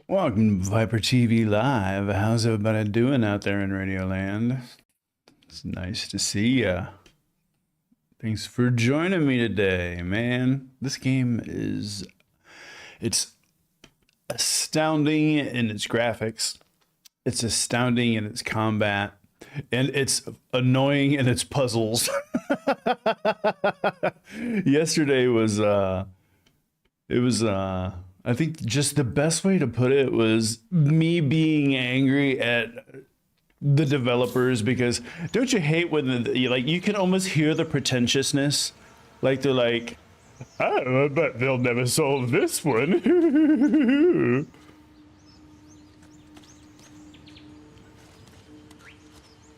Welcome to ViperTV Live. How's everybody doing out there in Radio Land? It's nice to see ya. Thanks for joining me today, man. This game it's astounding in its graphics. It's astounding in its combat. And it's annoying in its puzzles. Yesterday was I think just the best way to put it was me being angry at the developers, because don't you hate when you can almost hear the pretentiousness? Like they're like, I bet they'll never solve this one.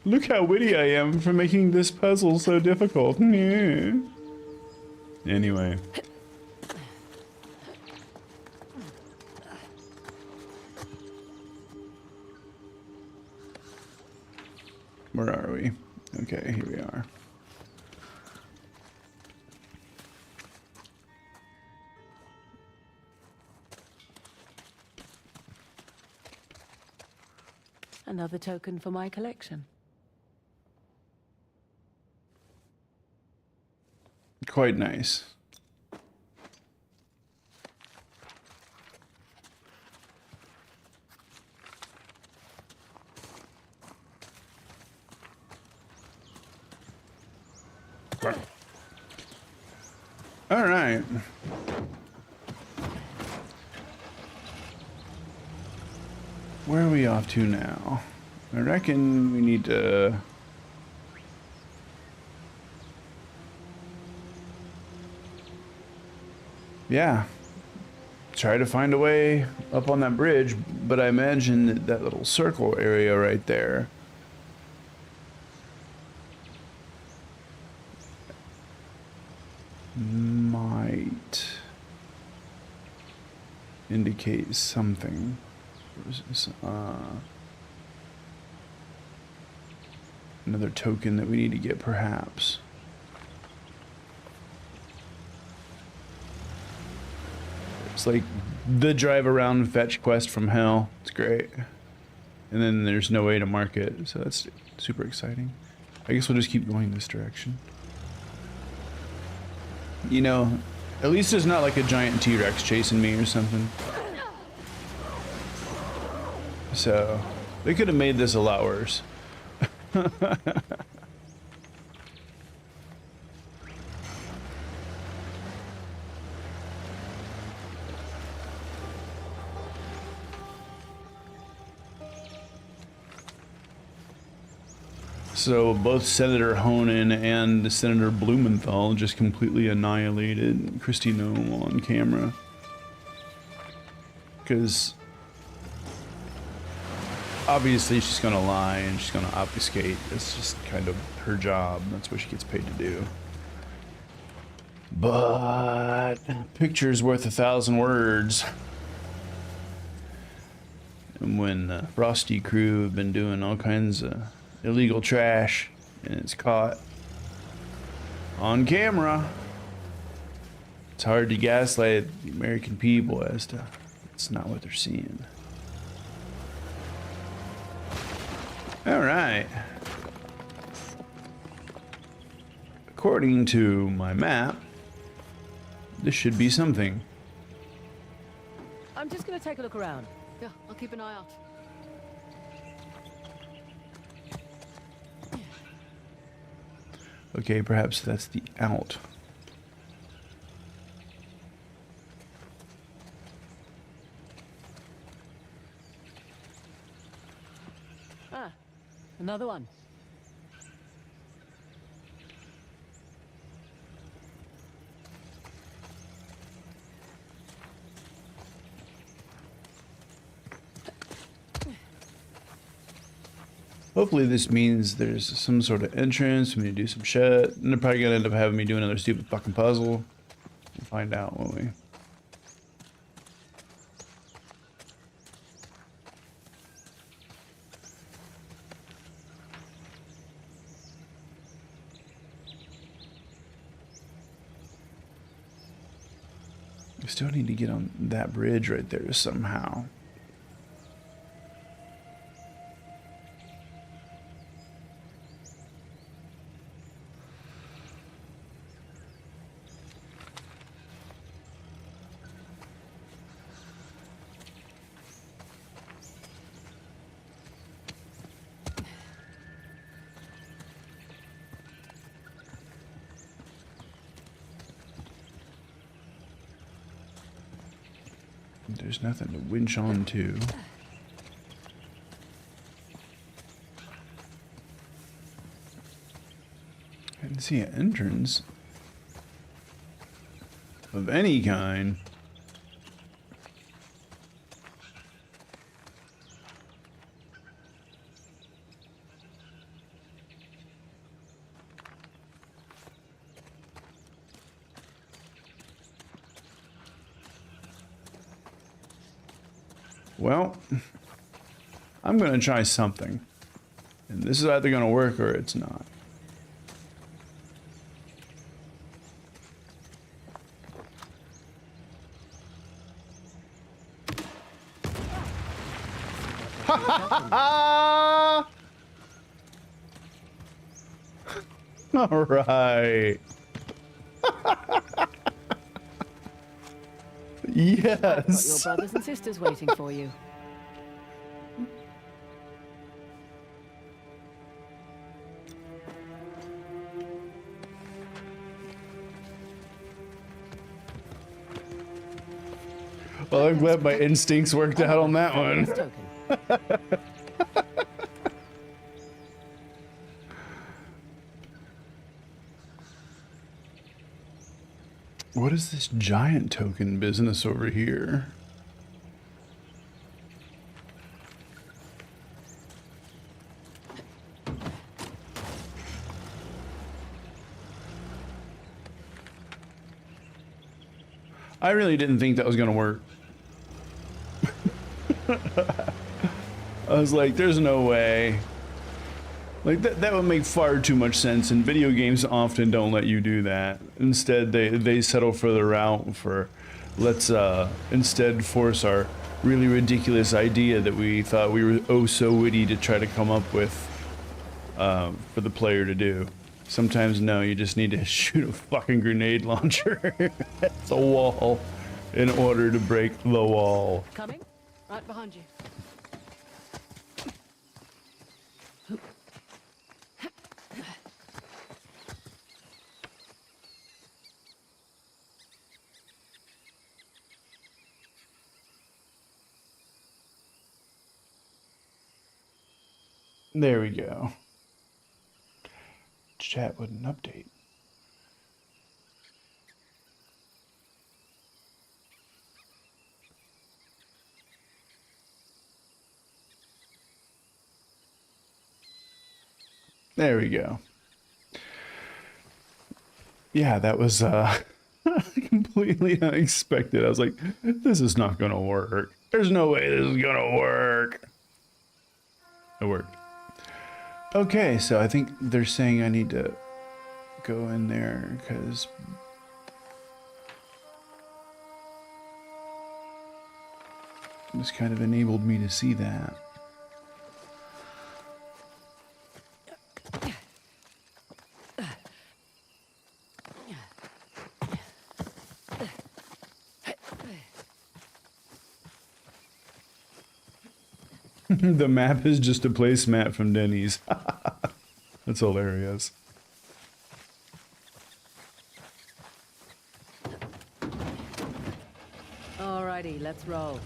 Look how witty I am for making this puzzle so difficult. Anyway. Where are we? Okay, here we are. Another token for my collection. Quite nice. All right. Where are we off to now? I reckon we need to... Yeah. Try to find a way up on that bridge, but I imagine that little circle area right there might indicate something. Another token that we need to get, perhaps. It's like the drive around fetch quest from hell. It's great. And then there's no way to mark it, so that's super exciting. I guess we'll just keep going this direction. You know, at least there's not like a giant T-Rex chasing me or something. So, they could have made this a lot worse. So both Senator Honan and Senator Blumenthal just completely annihilated Christy Nome on camera. Because obviously she's gonna lie and she's gonna obfuscate. It's just kind of her job. That's what she gets paid to do. But picture's worth 1,000 words. And when the Frosty crew have been doing all kinds of illegal trash and it's caught on camera, it's hard to gaslight the American people as to it's not what they're seeing. All right. According to my map, this should be something. I'm just gonna take a look around. Yeah, I'll keep an eye out. Okay, perhaps that's the out. Ah, another one. Hopefully this means there's some sort of entrance for me to do some shit. And they're probably gonna end up having me do another stupid fucking puzzle. We'll find out, won't we? I still need to get on that bridge right there somehow. There's nothing to winch onto. I didn't see an entrance of any kind. Well, I'm gonna try something. And this is either gonna work or it's not. Ha ha ha! All right. Yes. Got your brothers and sisters waiting for you. Well, I'm glad my instincts worked out on that one. Token. What is this giant token business over here? I really didn't think that was gonna work. I was like, there's no way. Like, that would make far too much sense, and video games often don't let you do that. Instead, they settle for the route for, let's instead force our really ridiculous idea that we thought we were oh so witty to try to come up with for the player to do. Sometimes, no, you just need to shoot a fucking grenade launcher at the wall in order to break the wall. Coming? Right behind you. There we go. Chat wouldn't update. There we go. Yeah, that was completely unexpected. I was like, this is not gonna work. There's no way this is gonna work. It worked. Okay, so I think they're saying I need to go in there because this kind of enabled me to see that. The map is just a placemat from Denny's. That's hilarious. Alrighty, let's roll.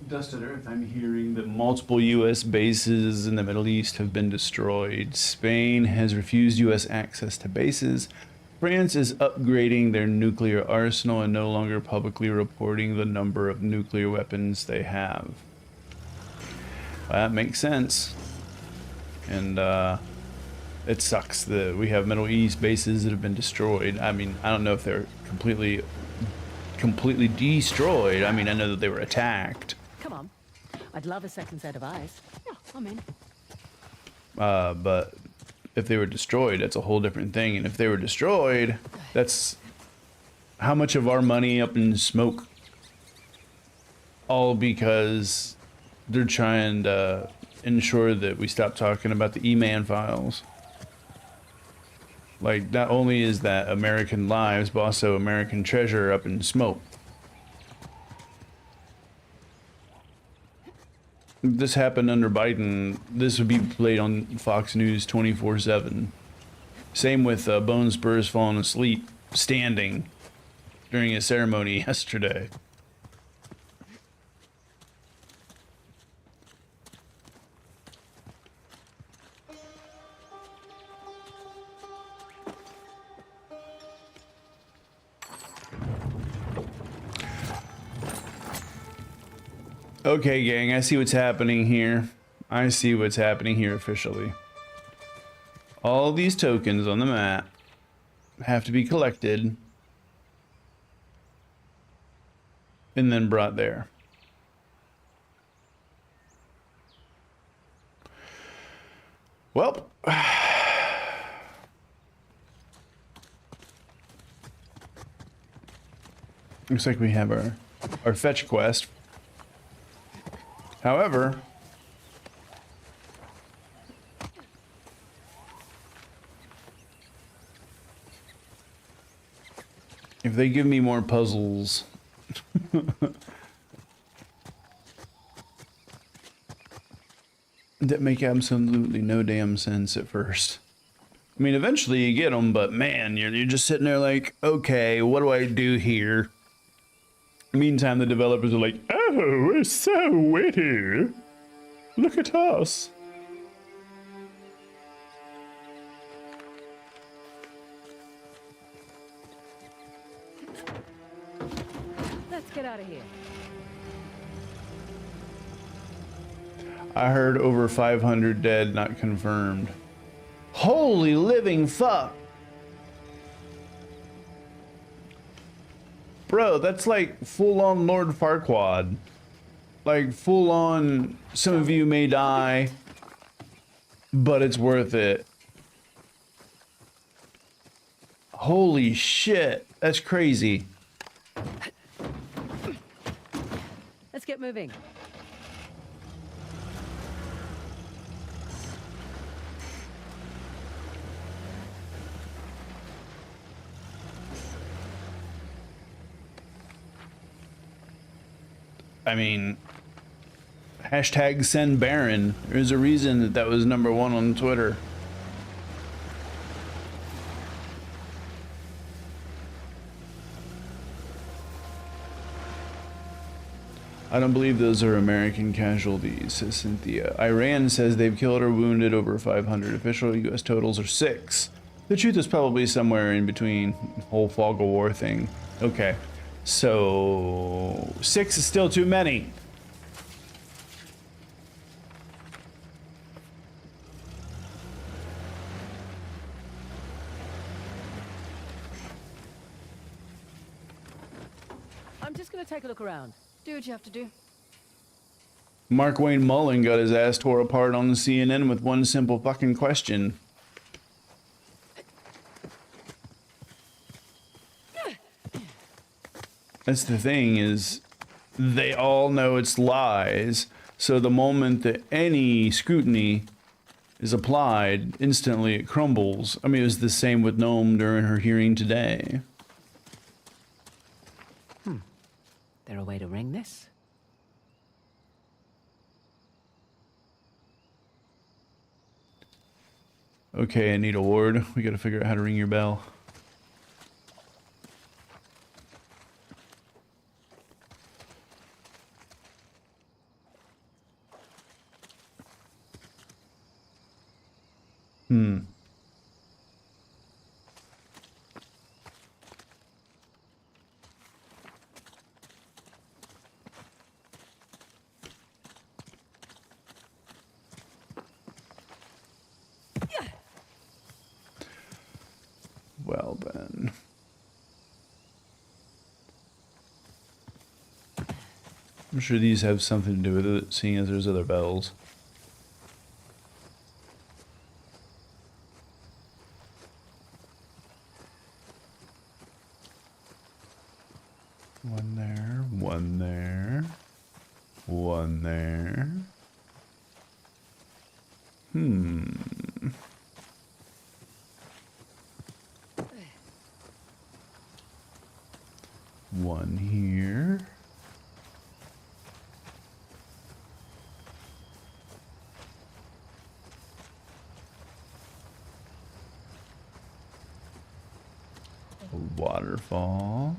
Dusted Earth, I'm hearing that multiple U.S. bases in the Middle East have been destroyed. Spain has refused U.S. access to bases. France is upgrading their nuclear arsenal and no longer publicly reporting the number of nuclear weapons they have. Well, that makes sense. And it sucks that we have Middle East bases that have been destroyed. I mean, I don't know if they're completely destroyed. I mean, I know that they were attacked. Come on. I'd love a second set of eyes. Yeah, I'm in. But if they were destroyed, that's a whole different thing. And if they were destroyed, that's how much of our money up in smoke. All because they're trying to ensure that we stop talking about the E-Man files. Like, not only is that American lives, but also American treasure up in smoke. If this happened under Biden, this would be played on Fox News 24/7. Same with Bone Spurs falling asleep. standing during a ceremony yesterday. Okay, gang, I see what's happening here. I see what's happening here officially. All these tokens on the map have to be collected and then brought there. Well, looks like we have our fetch quest. However, if they give me more puzzles, that make absolutely no damn sense at first. I mean, eventually you get them, but man, you're just sitting there like, okay, what do I do here? Meantime, the developers are like, oh, we're so witty. Look at us. Let's get out of here. I heard over 500 dead, not confirmed. Holy living fuck. Bro, that's like full-on Lord Farquaad. Like full-on, some of you may die, but it's worth it. Holy shit, that's crazy. Let's get moving. I mean, hashtag send Baron. There's a reason that that was #1 on Twitter. I don't believe those are American casualties, says Cynthia. Iran says they've killed or wounded over 500. Official U.S. totals are 6. The truth is probably somewhere in between. Whole fog of war thing. Okay. So 6 is still too many. I'm just gonna take a look around. Do what you have to do. Mark Wayne Mullen got his ass tore apart on CNN with one simple fucking question. That's the thing, is they all know it's lies. So the moment that any scrutiny is applied, instantly it crumbles. I mean, it was the same with Noam during her hearing today. There a way to ring this? Okay, Anita Ward, we gotta figure out how to ring your bell. Well then. I'm sure these have something to do with it, seeing as there's other bells. One there, one there, one there. One here. A waterfall.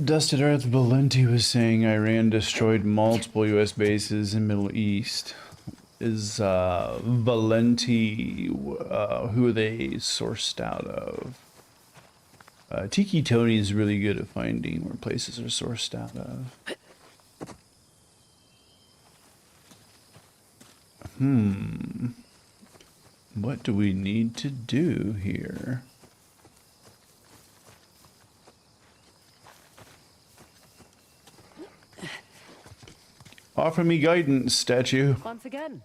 Dusted Earth Valenti was saying Iran destroyed multiple U.S. bases in Middle East. Is Valenti, who are they sourced out of? Tiki Tony is really good at finding where places are sourced out of. What do we need to do here? Offer me guidance, statue. Once again.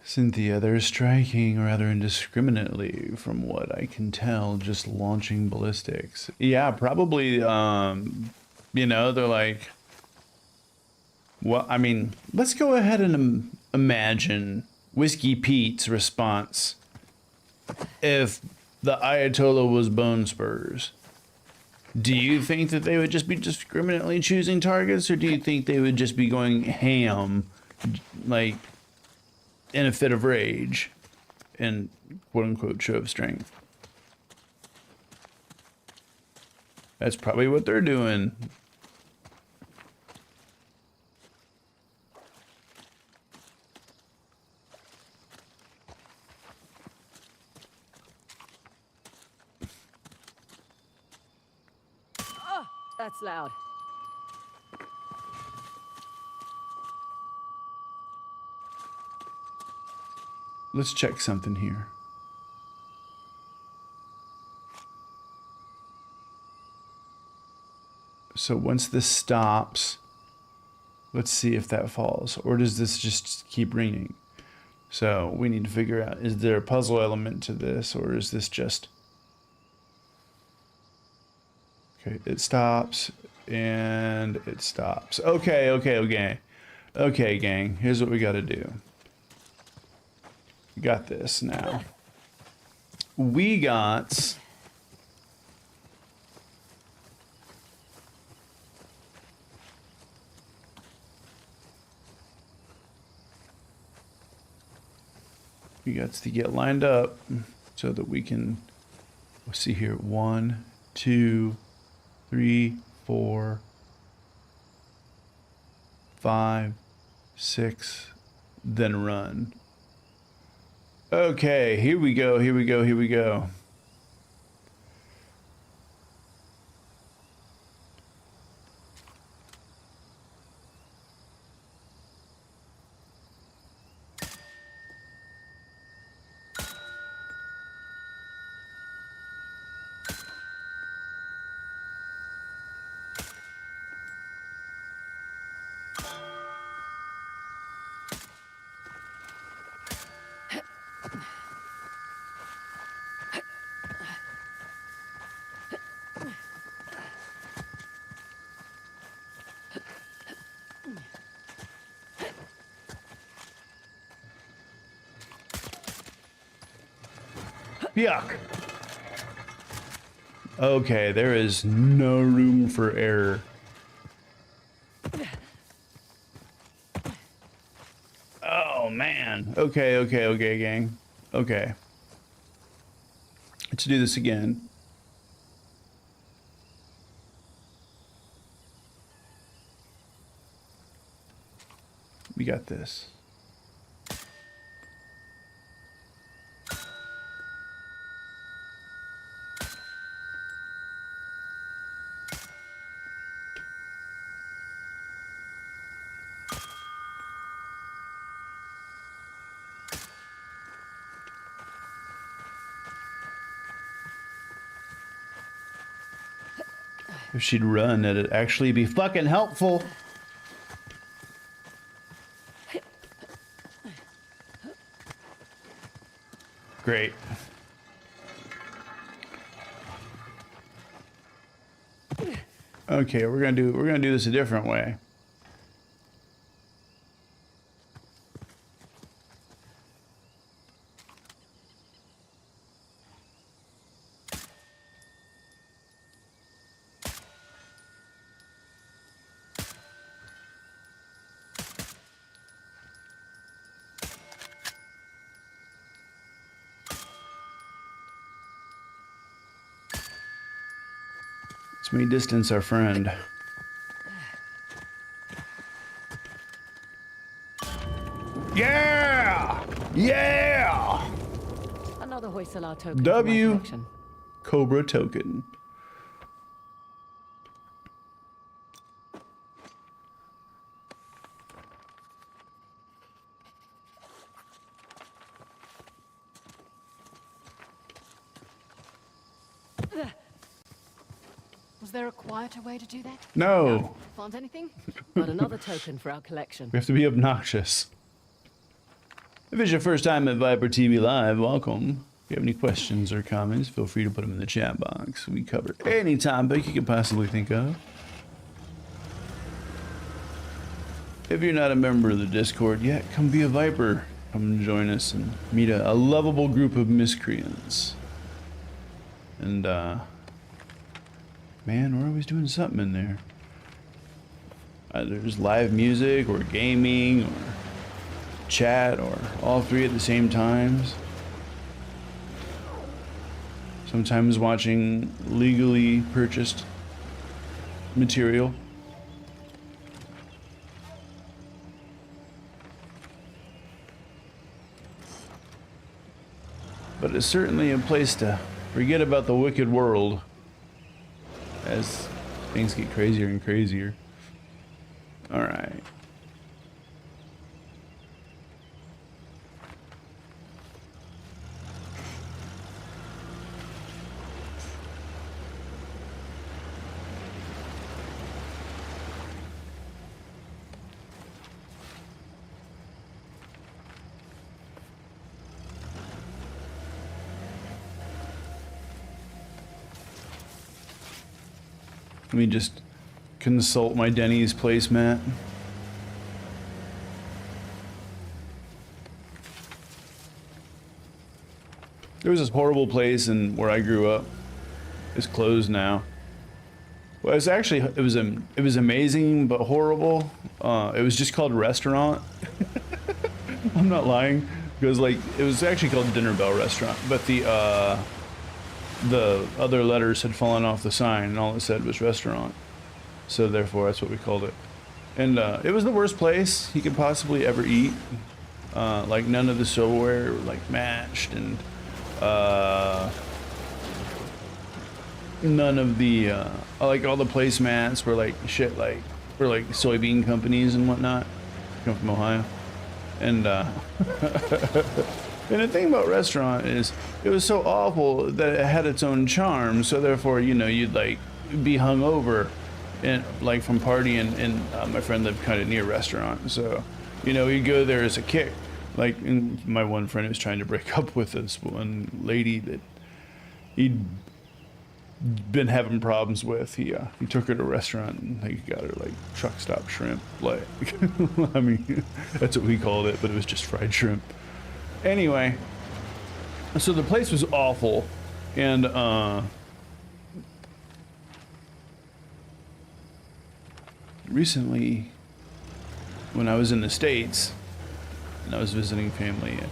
Cynthia, they're striking rather indiscriminately from what I can tell, just launching ballistics. Yeah, probably, you know, they're like, well, I mean, let's go ahead and imagine Whiskey Pete's response if the Ayatollah was Bone Spurs. Do you think that they would just be discriminately choosing targets, or do you think they would just be going ham, like, in a fit of rage and quote-unquote show of strength? That's probably what they're doing. That's loud. Let's check something here. So once this stops, let's see if that falls, or does this just keep ringing? So we need to figure out, is there a puzzle element to this, or is this just... Okay, it stops, and it stops. Okay, gang, here's what we gotta do. We got this now. We got... We got to get lined up so that we can... Let's see here. 1, 2, 3, 4, 5, 6, then run. Okay, here we go. Yuck. Okay, there is no room for error. Oh, man. Okay, gang. Okay. Let's do this again. We got this. If she'd run, it'd actually be fucking helpful. Great. Okay, we're gonna do this a different way. Let me distance our friend. Yeah! Yeah! Another Hoysala token for my W collection. Cobra token. Was there a quieter way to do that? No. Find anything? But another token for our collection. We have to be obnoxious. If it's your first time at ViperTV Live, welcome. If you have any questions or comments, feel free to put them in the chat box. We cover any topic you could possibly think of. If you're not a member of the Discord yet, come be a Viper. Come join us and meet a lovable group of miscreants. And, man, we're always doing something in there. There's live music, or gaming, or chat, or all three at the same times. Sometimes watching legally purchased material. But it's certainly a place to forget about the wicked world as things get crazier and crazier. All right. Let me just consult my Denny's placemat. There was this horrible place where I grew up. It's closed now. Well, it's actually it was amazing but horrible. It was just called Restaurant. I'm not lying, because like it was actually called Dinner Bell Restaurant, but the other letters had fallen off the sign and all it said was restaurant. So therefore that's what we called it. And it was the worst place you could possibly ever eat. Like none of the silverware like matched, and none of the like all the placemats were like shit, like for like soybean companies and whatnot. I come from Ohio. And and the thing about restaurant is it was so awful that it had its own charm, so therefore, you know, you'd like be hungover and like from partying, and my friend lived kind of near a restaurant, so you know, you'd go there as a kick. Like, and my one friend was trying to break up with this one lady that he'd been having problems with. He took her to a restaurant and he got her like truck stop shrimp, like I mean that's what we called it, but it was just fried shrimp. Anyway, so the place was awful, and recently when I was in the States and I was visiting family, I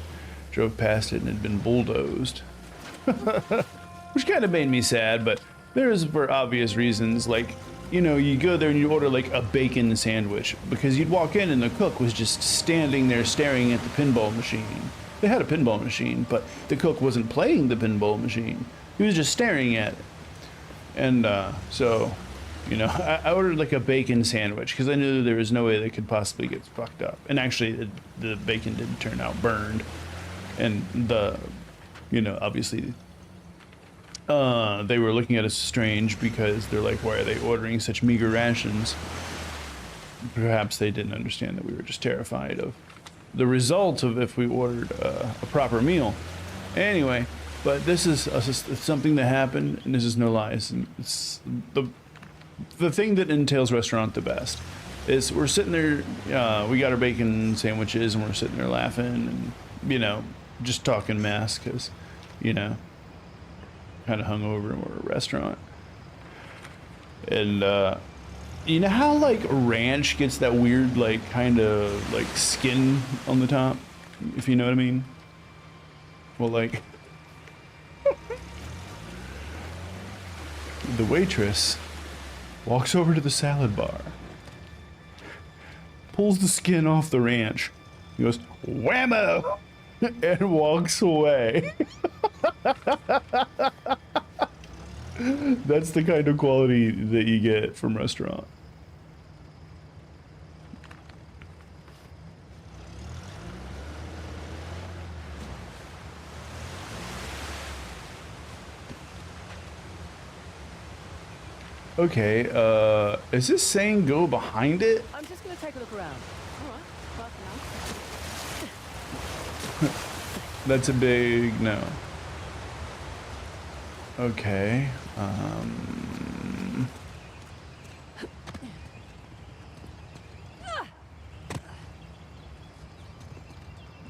drove past it and it had been bulldozed. Which kind of made me sad, but there's for obvious reasons. Like, you know, you go there and you order like a bacon sandwich because you'd walk in and the cook was just standing there staring at the pinball machine. They had a pinball machine, but the cook wasn't playing the pinball machine. He was just staring at it. And so, you know, I ordered like a bacon sandwich because I knew there was no way they could possibly get fucked up. And actually, the bacon didn't turn out burned. And you know, obviously, they were looking at us strange because they're like, why are they ordering such meager rations? Perhaps they didn't understand that we were just terrified of the result of if we ordered a proper meal. Anyway, but this is something that happened, and this is no lies. And it's the thing that entails restaurant the best is we're sitting there, we got our bacon sandwiches, and we're sitting there laughing and, you know, just talking mess because, you know, kind of hungover and we're at a restaurant. And you know how like ranch gets that weird like kind of like skin on the top, if you know what I mean? Well, like the waitress Walks over to the salad bar. Pulls the skin off the ranch. He goes, whammo! And walks away. That's the kind of quality that you get from restaurant. Okay, is this saying go behind it? I'm just gonna take a look around. All right, bye for now. That's a big no. Okay,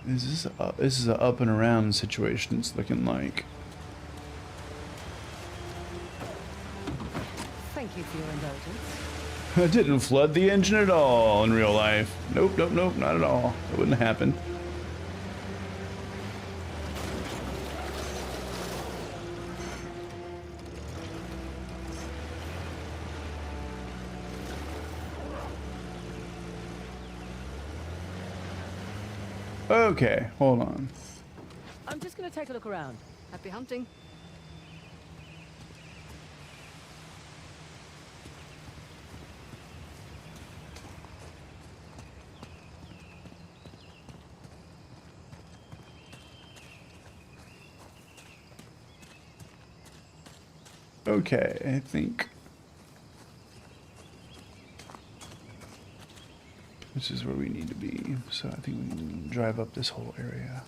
this is a up and around situation it's looking like. Thank you for your indulgence. I didn't flood the engine at all in real life. Nope, nope, nope, not at all. It wouldn't happen. Okay, hold on. I'm just gonna take a look around. Happy hunting. Okay, I think this is where we need to be. So I think we can drive up this whole area.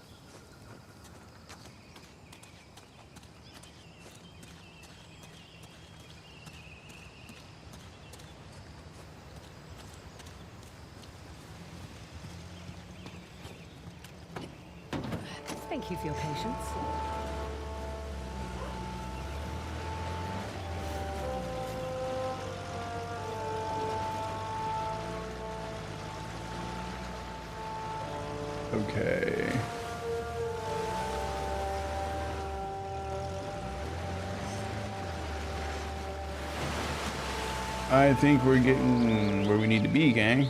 Thank you for your patience. Okay. I think we're getting where we need to be, gang.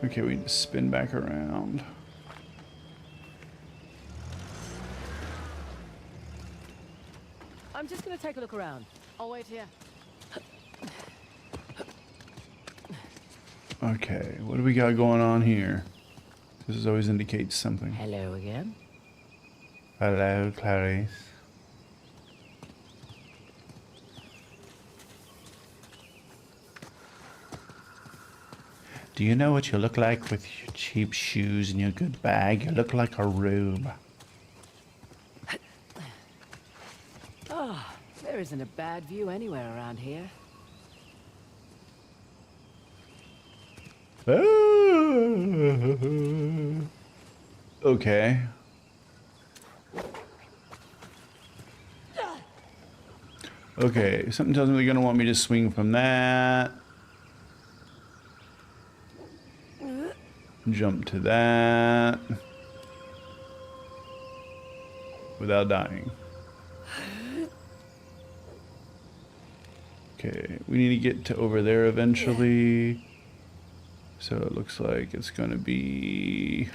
Okay, we need to spin back around. I'm just gonna take a look around. I'll wait here. Okay, what do we got going on here? This always indicates something. Hello again. Hello, Clarice. Do you know what you look like with your cheap shoes and your good bag? You look like a rube. Oh, there isn't a bad view anywhere around here. Okay. Okay, something tells me they're gonna want me to swing from that. Jump to that. Without dying. Okay, we need to get to over there eventually. So it looks like it's gonna be...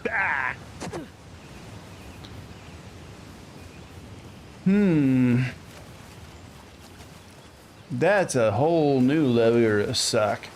Ah! That's a whole new level of suck.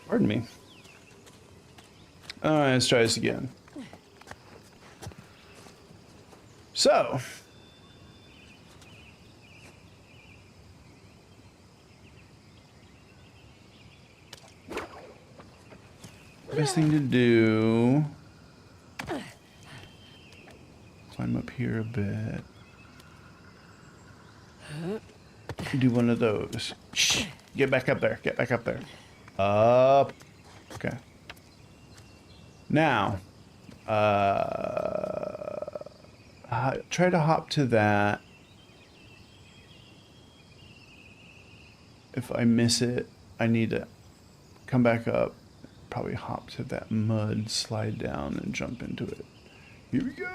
Pardon me. Alright, let's try this again. So. Best thing to do climb up here a bit. Do one of those. Shh. Get back up there. Get back up there. Up. Okay. Now, try to hop to that. If I miss it, I need to come back up. Probably hop to that mud, slide down, and jump into it. Here we go.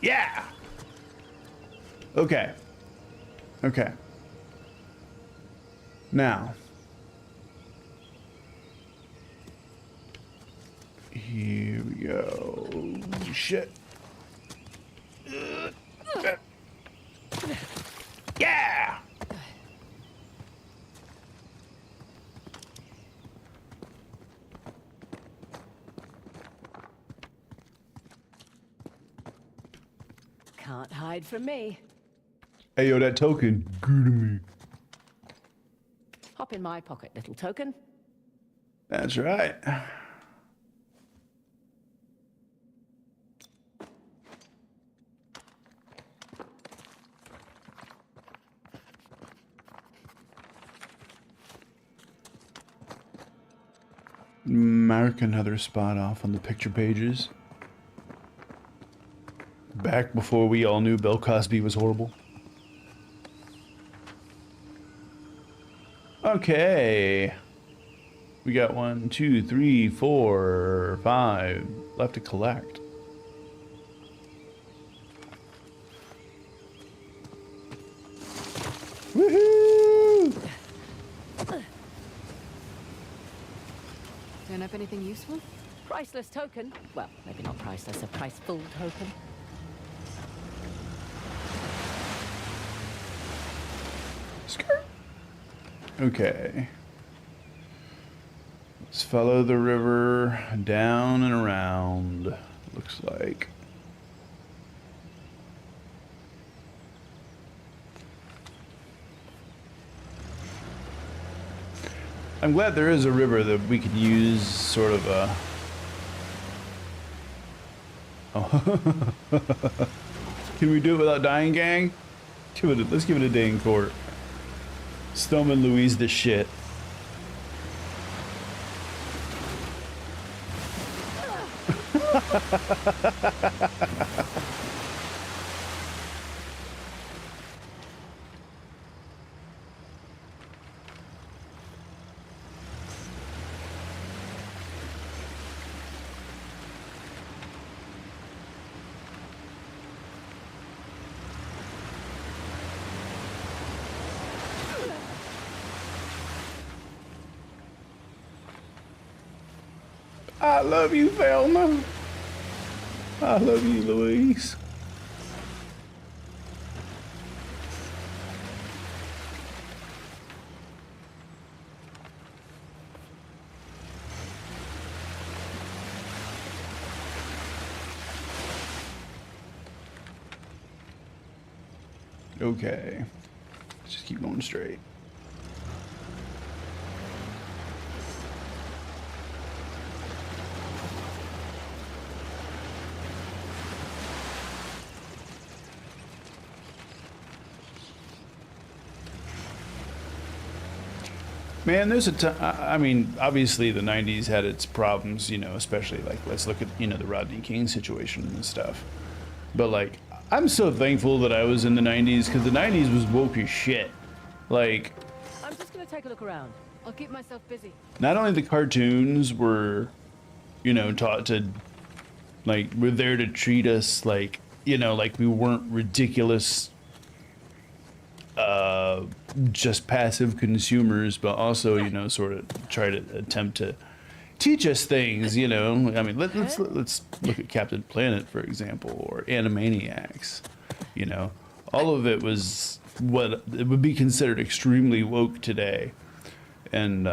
Yeah. Okay. Okay. Now. Here we go. Oh, shit. Yeah. Can't hide from me. Hey, yo, that token. Good to me. Hop in my pocket, little token. That's right. Mark another spot off on the picture pages. Back before we all knew Bill Cosby was horrible. Okay. We got 1, 2, 3, 4, 5 left to collect. Woohoo! Don't have anything useful? Priceless token. Well, maybe not priceless, a priceful token. Skirt. Okay. Let's follow the river down and around, looks like. I'm glad there is a river that we could use sort of a... Oh. Can we do it without dying, gang? Let's give it a day in court. Stoneman Louise the shit. I love you, Velma. I love you, Louise. Okay. Let's just keep going straight. Man, there's a time, I mean, obviously the 90s had its problems, you know, especially like, let's look at, you know, the Rodney King situation and stuff. But like, I'm so thankful that I was in the 90s because the 90s was woke as shit. Like, I'm just gonna take a look around. I'll keep myself busy. not only the cartoons were, you know, taught to, like, were there to treat us like, you know, like we weren't ridiculous, just passive consumers, but also, you know, sort of try to attempt to teach us things, you know. I mean, let's look at Captain Planet, for example, or Animaniacs. You know, all of it was what it would be considered extremely woke today, and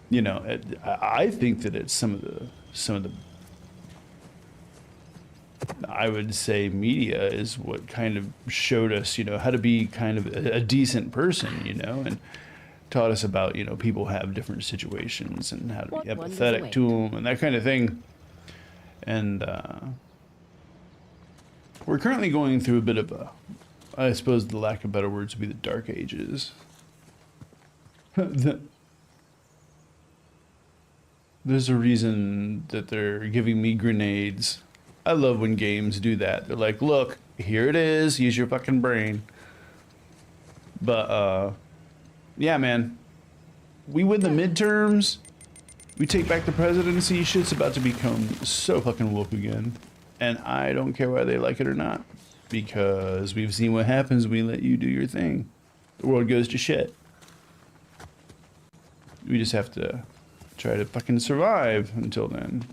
you know, I think that it's some of the I would say media is what kind of showed us, you know, how to be kind of a decent person, you know, and taught us about, you know, people have different situations and how to be empathetic to them and that kind of thing. And we're currently going through a bit of a, I suppose the lack of better words would be the dark ages. There's a reason that they're giving me grenades. I love when games do that. They're like, look, here it is, use your fucking brain. But yeah, man, we win the midterms, we take back the presidency, shit's about to become so fucking woke again. And I don't care whether they like it or not, because we've seen what happens when we let you do your thing. The world goes to shit. We just have to try to fucking survive until then.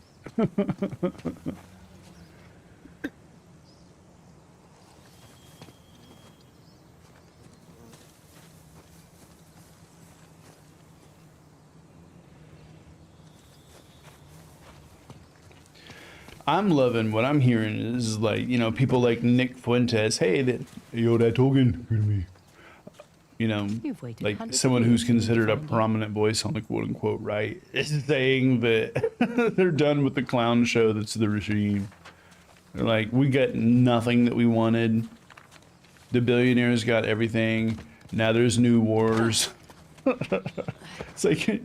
I'm loving what I'm hearing is like, you know, people like Nick Fuentes, hey, yo, that token, give me. You know, like someone who's considered a prominent voice on the quote unquote right is saying that they're done with the clown show that's the regime. They're like, we got nothing that we wanted. The billionaires got everything. Now there's new wars. It's like,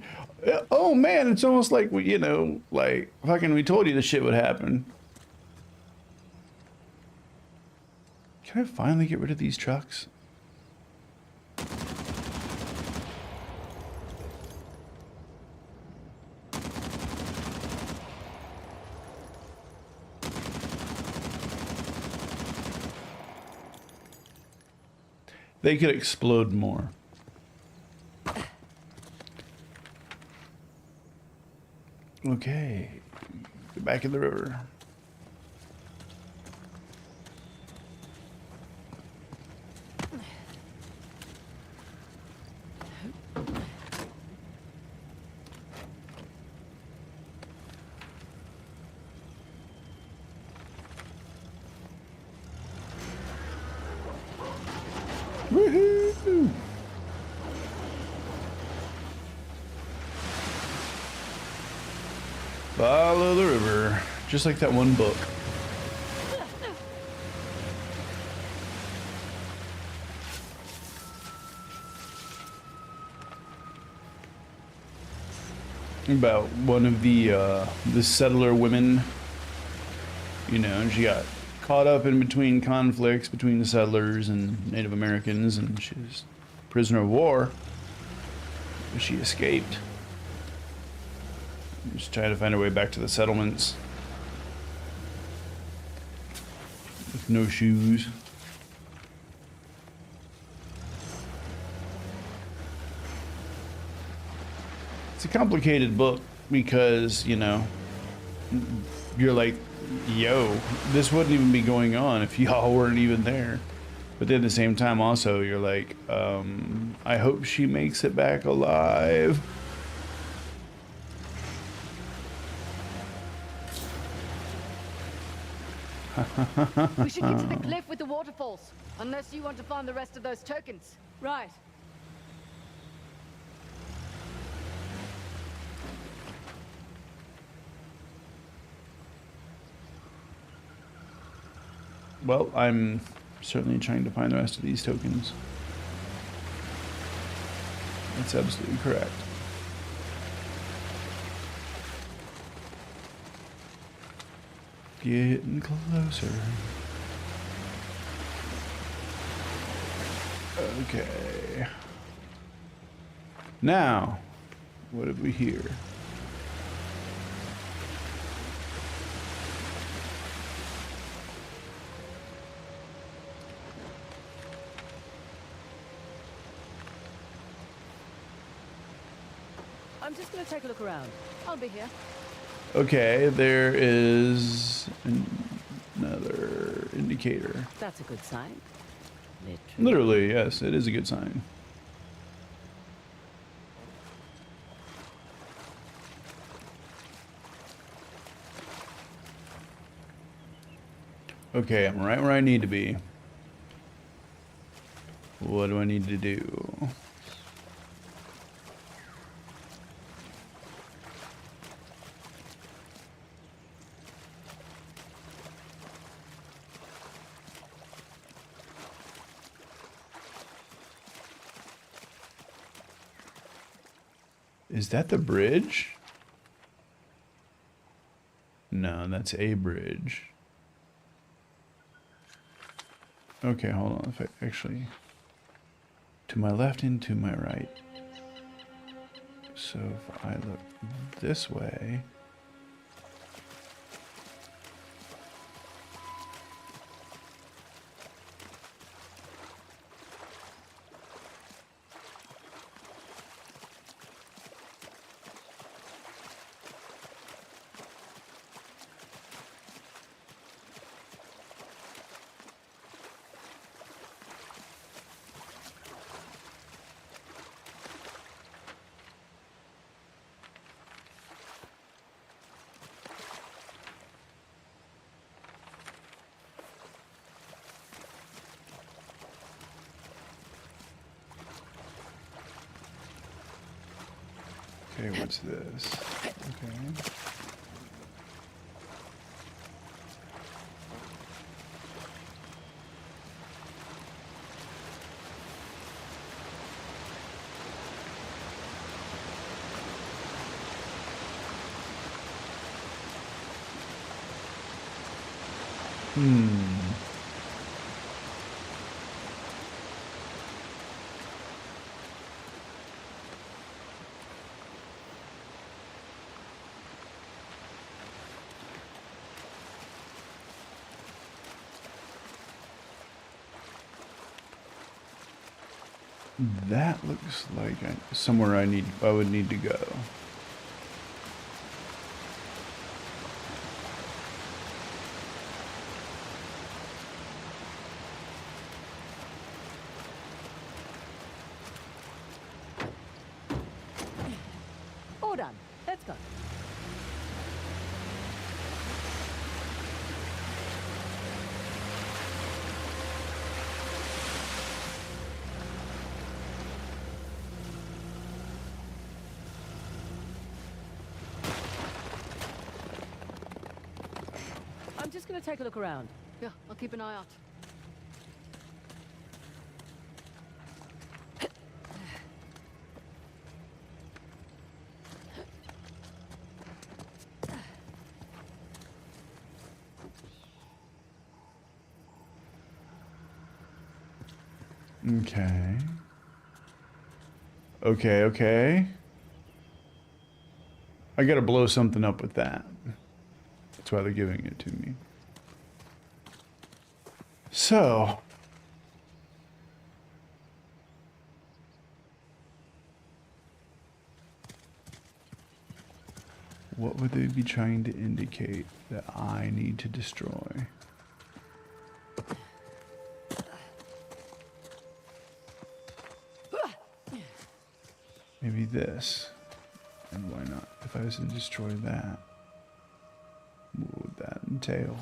oh man, it's almost like, you know, like fucking we told you this shit would happen. Can I finally get rid of these trucks? They could explode more. Okay, get back in the river. Woohoo! Follow the river, just like that one book. About one of the settler women, you know, she got caught up in between conflicts between the settlers and Native Americans, and she's a prisoner of war. But she escaped. Just trying to find her way back to the settlements. With no shoes. It's a complicated book because, you know, you're like, yo, this wouldn't even be going on if y'all weren't even there. But then at the same time also, you're like, I hope she makes it back alive. We should get to the cliff with the waterfalls, unless you want to find the rest of those tokens. Right. Well, I'm certainly trying to find the rest of these tokens. That's absolutely correct. Getting closer. Okay. Now, what have we here? I'm just gonna take a look around. I'll be here. Okay, there is another indicator. That's a good sign. Literally, yes, it is a good sign. Okay, I'm right where I need to be. What do I need to do? Is that the bridge? No, that's a bridge. Okay, hold on. If I actually, to my left and to my right. So if I look this way. Okay, what's this? Okay. That looks like somewhere I would need to go. All done. Let's go. I'm just gonna take a look around. Yeah, I'll keep an eye out. Okay. Okay. I gotta blow something up with that. That's why they're giving it to me. So. What would they be trying to indicate that I need to destroy? Maybe this. And why not? If I was to destroy that, what would that entail?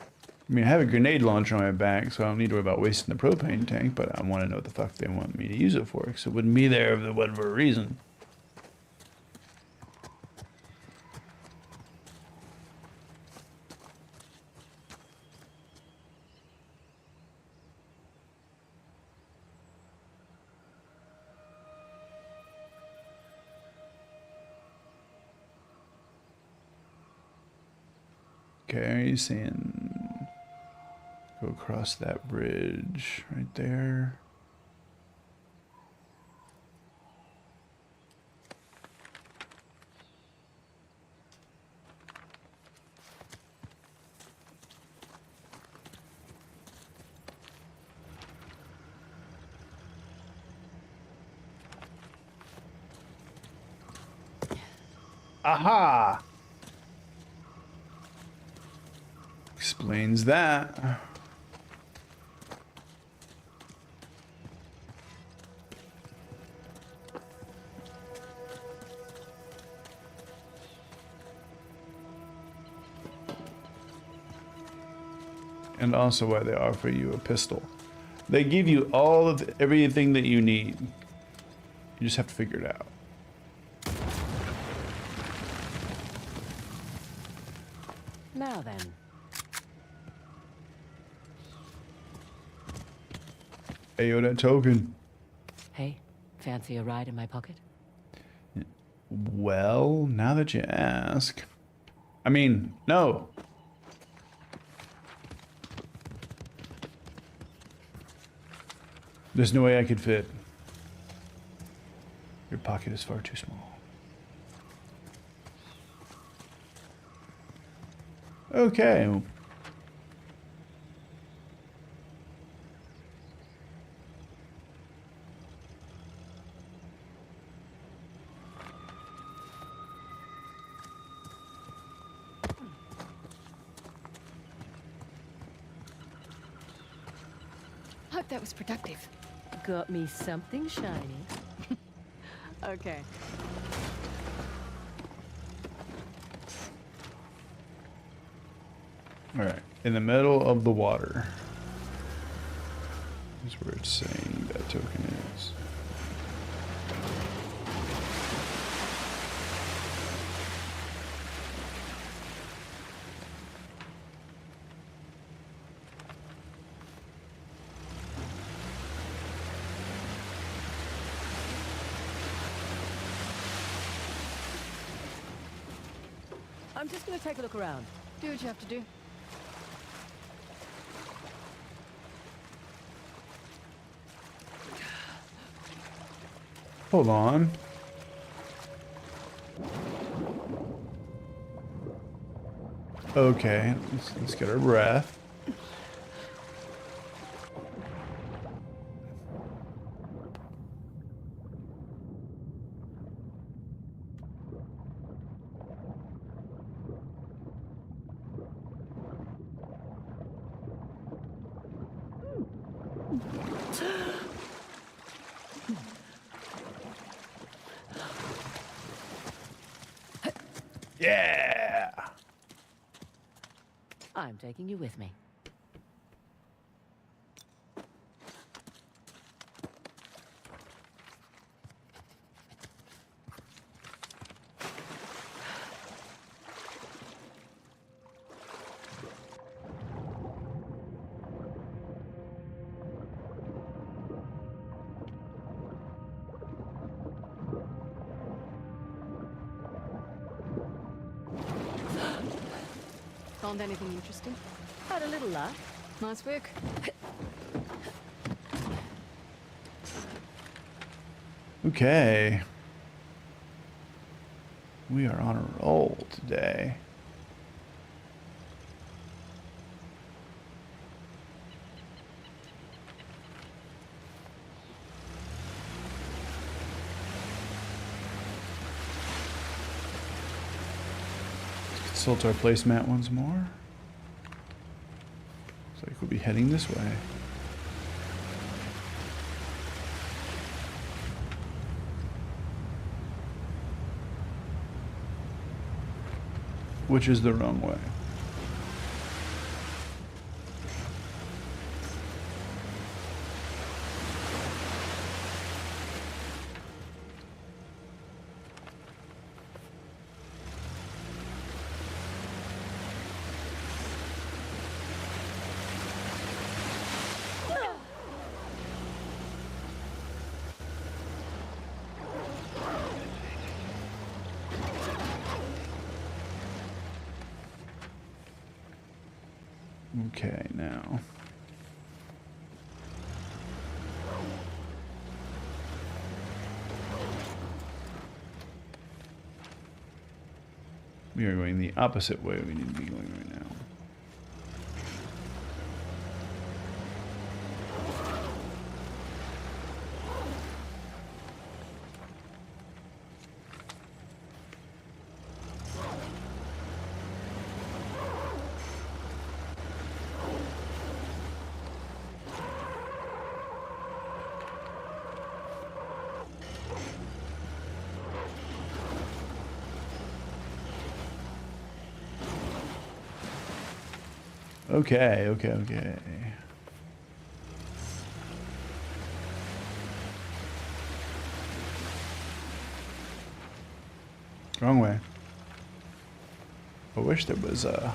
I mean, I have a grenade launcher on my back, so I don't need to worry about wasting the propane tank, but I want to know what the fuck they want me to use it for, because it wouldn't be there if it wasn't for a reason. Okay, he's saying go across that bridge right there. Aha! Explains that. And also why they offer you a pistol. They give you all of everything that you need. You just have to figure it out. Now then. Ayo, that token. Hey, fancy a ride in my pocket? Well, now that you ask. I mean, no. There's no way I could fit. Your pocket is far too small. Okay. Hope that was productive. Got me something shiny. Okay. All right. In the middle of the water. Is where it's saying that token is. I'm just gonna take a look around. Do what you have to do. Hold on. Okay, let's get our breath. Yeah. I'm taking you with me. Found anything interesting? Had a little laugh. Nice work. Okay. We are on a roll today. Consult our placemat once more. Looks like we'll be heading this way. Which is the wrong way. Okay, now. We are going the opposite way we need to be going right now. Okay. Wrong way. I wish there was a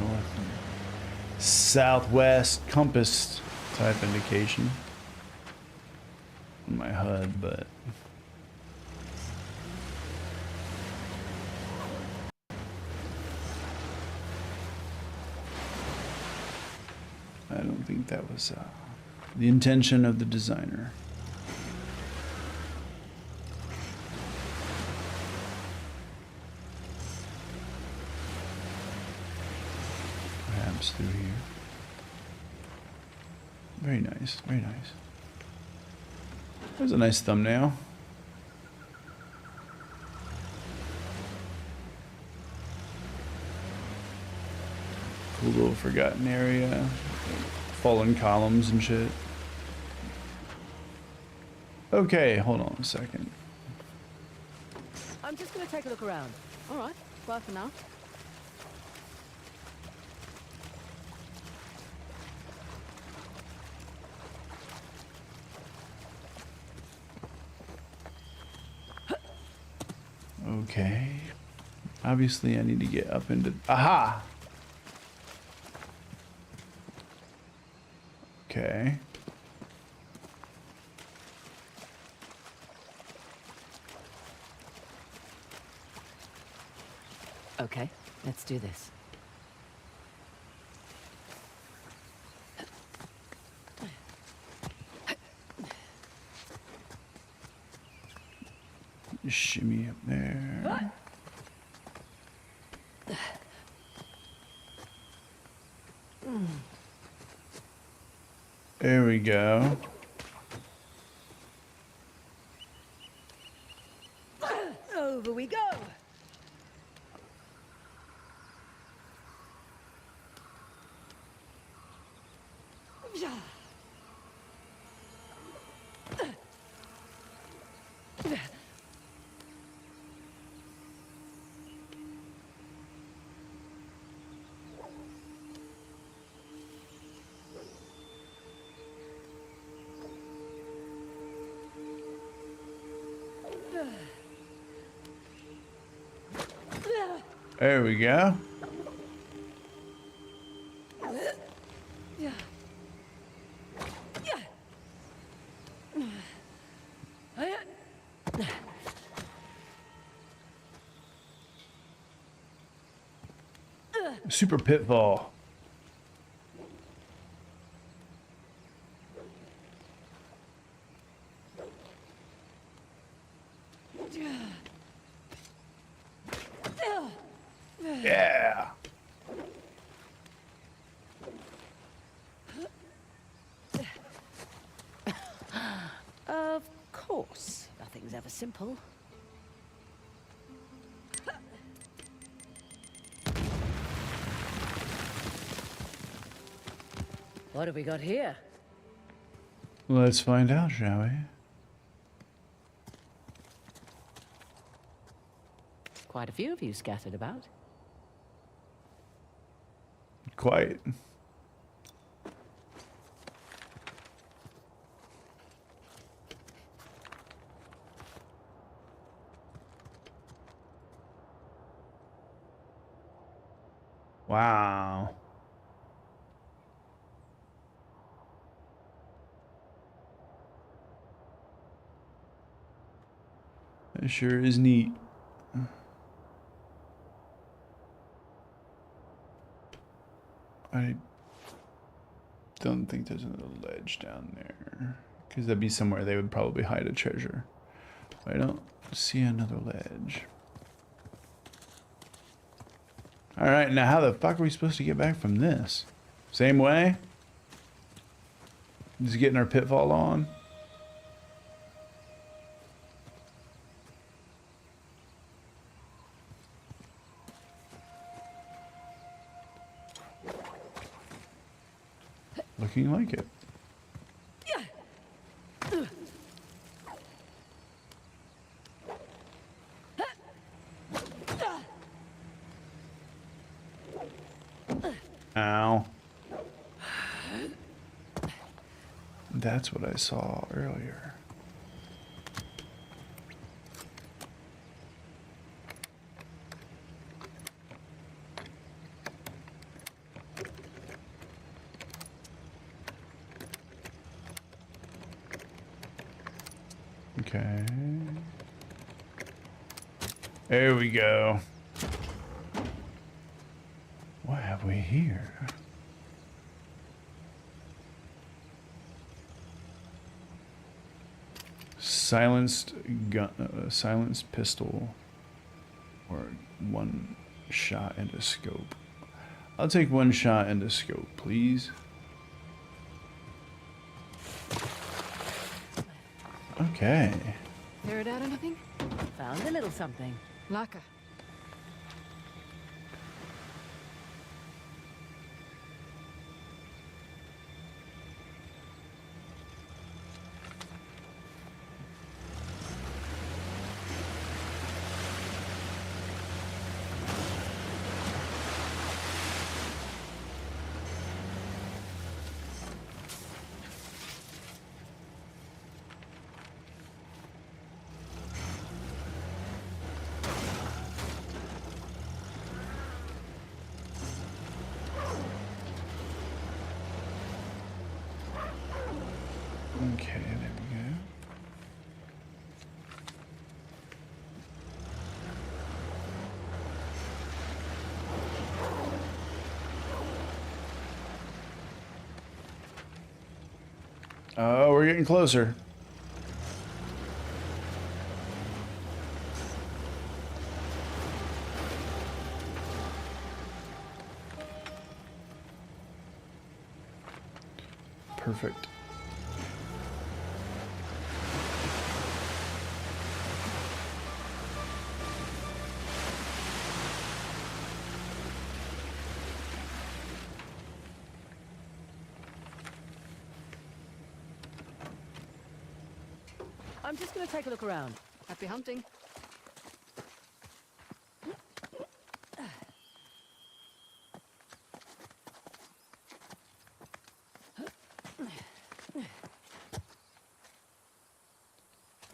north and southwest compass type indication. in my HUD, but I don't think that was the intention of the designer. Perhaps through here. Very nice, very nice. That was a nice thumbnail. Cool little forgotten area. Fallen columns and shit. Okay, hold on a second. I'm just gonna take a look around. All right, bye for now. Okay. Obviously, I need to get up into... Aha! Okay. Okay, let's do this. Shimmy up there. There we go. Over we go. There we go. Super pitfall. Yeah. Of course, nothing's ever simple. What have we got here? Let's find out, shall we? Quite a few of you scattered about. Quite. Wow. That sure is neat. I don't think there's another ledge down there, because that'd be somewhere they would probably hide a treasure. I don't see another ledge. Alright, now how the fuck are we supposed to get back from this? Same way? Just getting our pitfall on? Looking like it. Ow. That's what I saw earlier. Okay. There we go. What have we here? Silenced gun, silenced pistol, or one shot into scope. I'll take one shot into scope, please. Okay. Heard out anything? Found a little something. Laka. Okay, there we go. Oh, we're getting closer. Perfect. I'm just gonna take a look around. Happy hunting.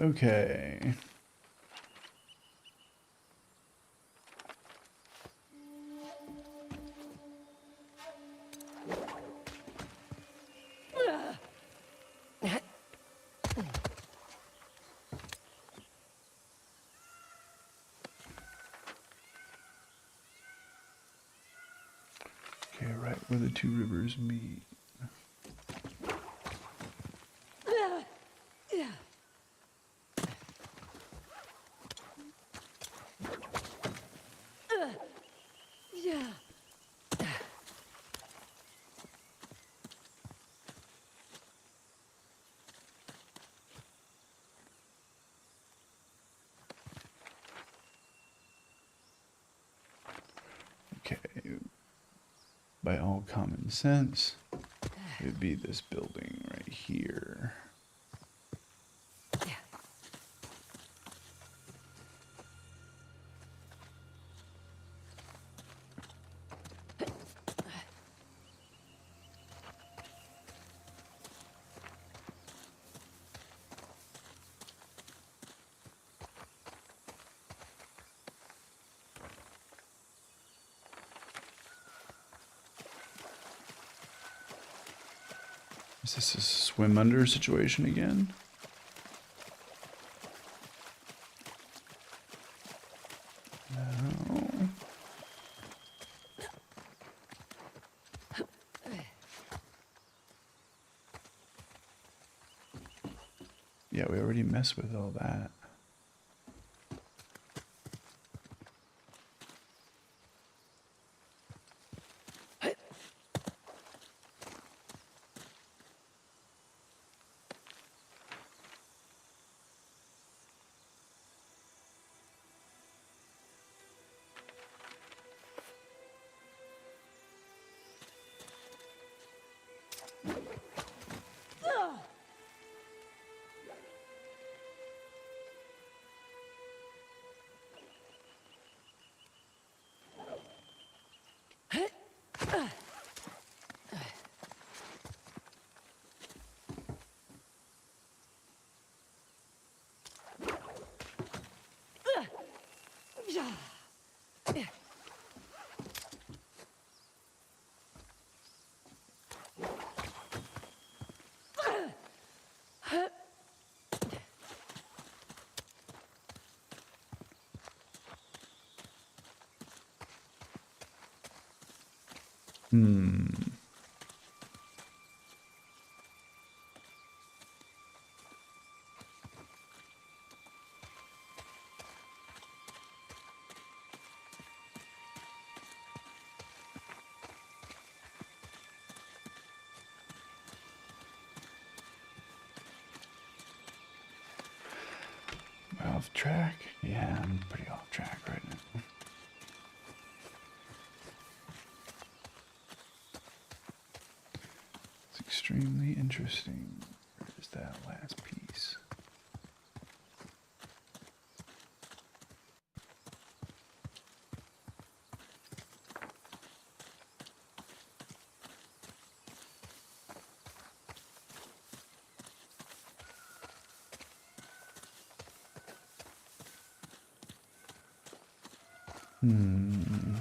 Okay. Okay, right where the two rivers meet. Okay. By all common sense, it would be this building right here. Is this a swim under situation again? No. Yeah, we already messed with all that. Hmm. Off track? Yeah, I'm pretty off track right now. It's extremely interesting. Where's that last piece? Hmm.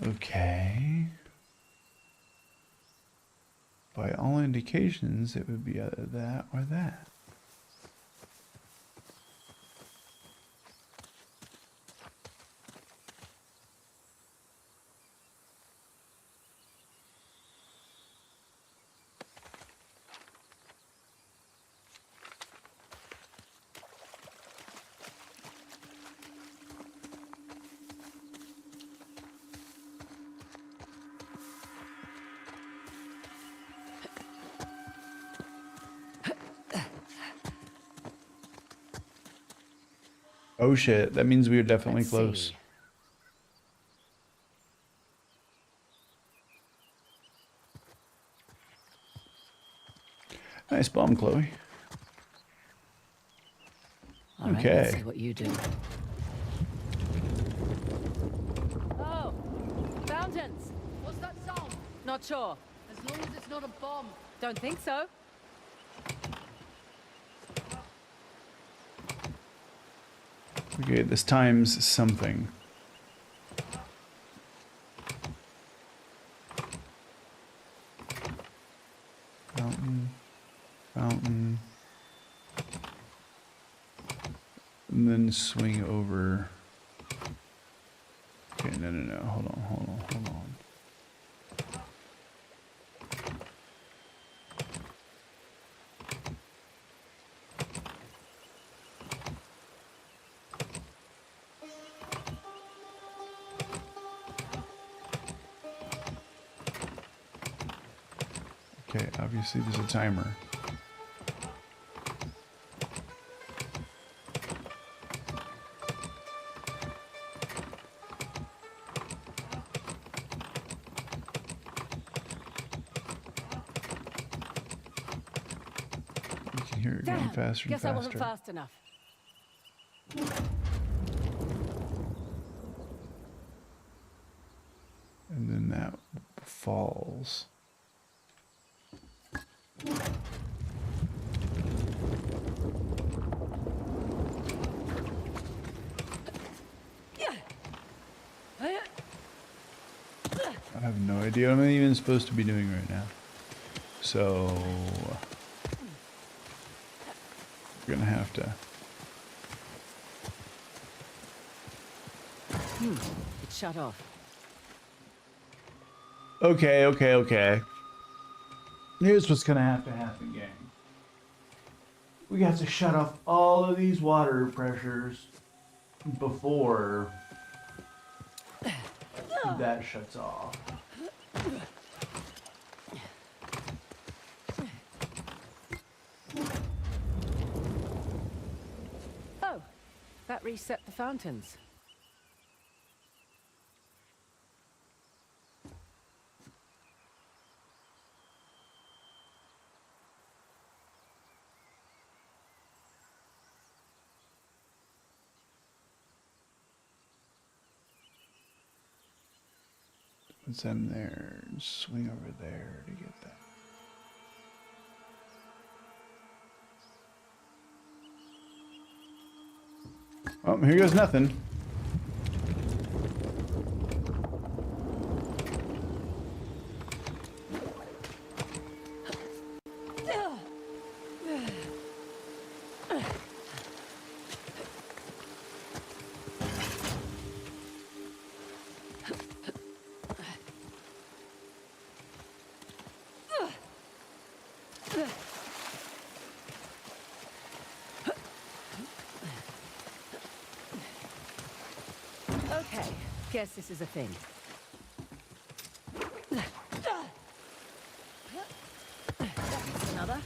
Okay. By all indications, it would be either that or that. Oh shit, that means we are definitely Let's close. see. Nice bomb, Chloe. All right, let's see what you do. Oh, fountains. What's that sound? Not sure. As long as it's not a bomb. Don't think so. Okay, this time's something. Fountain. Fountain. And then swing over. Okay, no. Hold on. Okay, obviously there's a timer. You can hear it going Damn. faster and Guess I wasn't faster. fast enough. And then that falls. I have no idea what I'm even supposed to be doing right now. So we're gonna have to. It's shut off. Okay. Here's what's gonna have to happen, gang. We got to shut off all of these water pressures before that shuts off. reset the fountains. What's them there? Swing over there to get that. Oh, here goes nothing. Okay, guess this is a thing. That's another.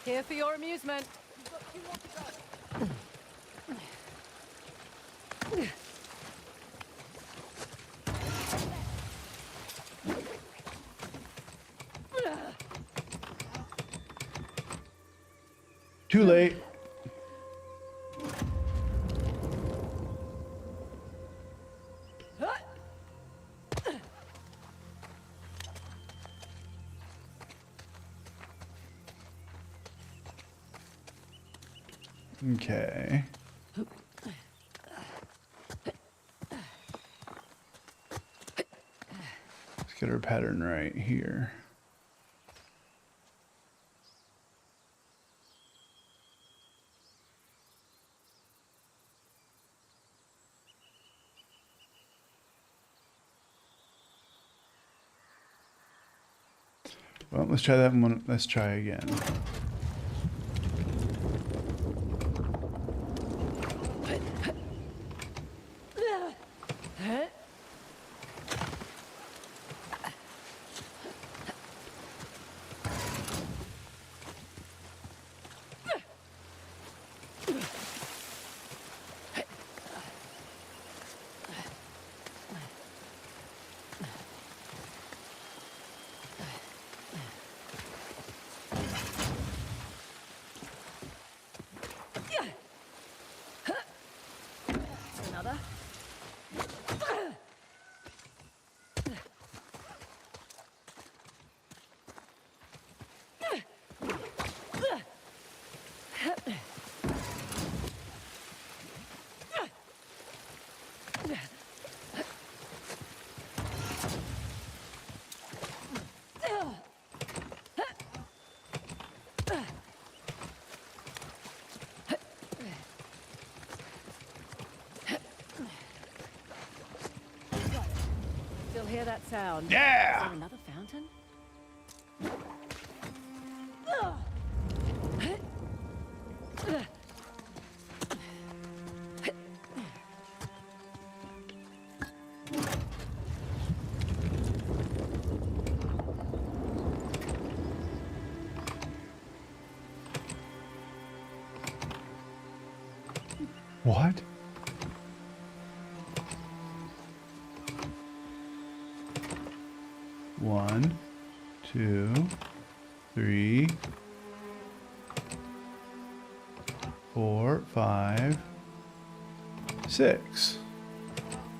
Here for your amusement. Too late. Okay. Let's get our pattern right here. Well, let's try that one. Let's try again. Another. Still hear that sound? Yeah! Is there another fountain? What? One, two, three, 4, 5, 6.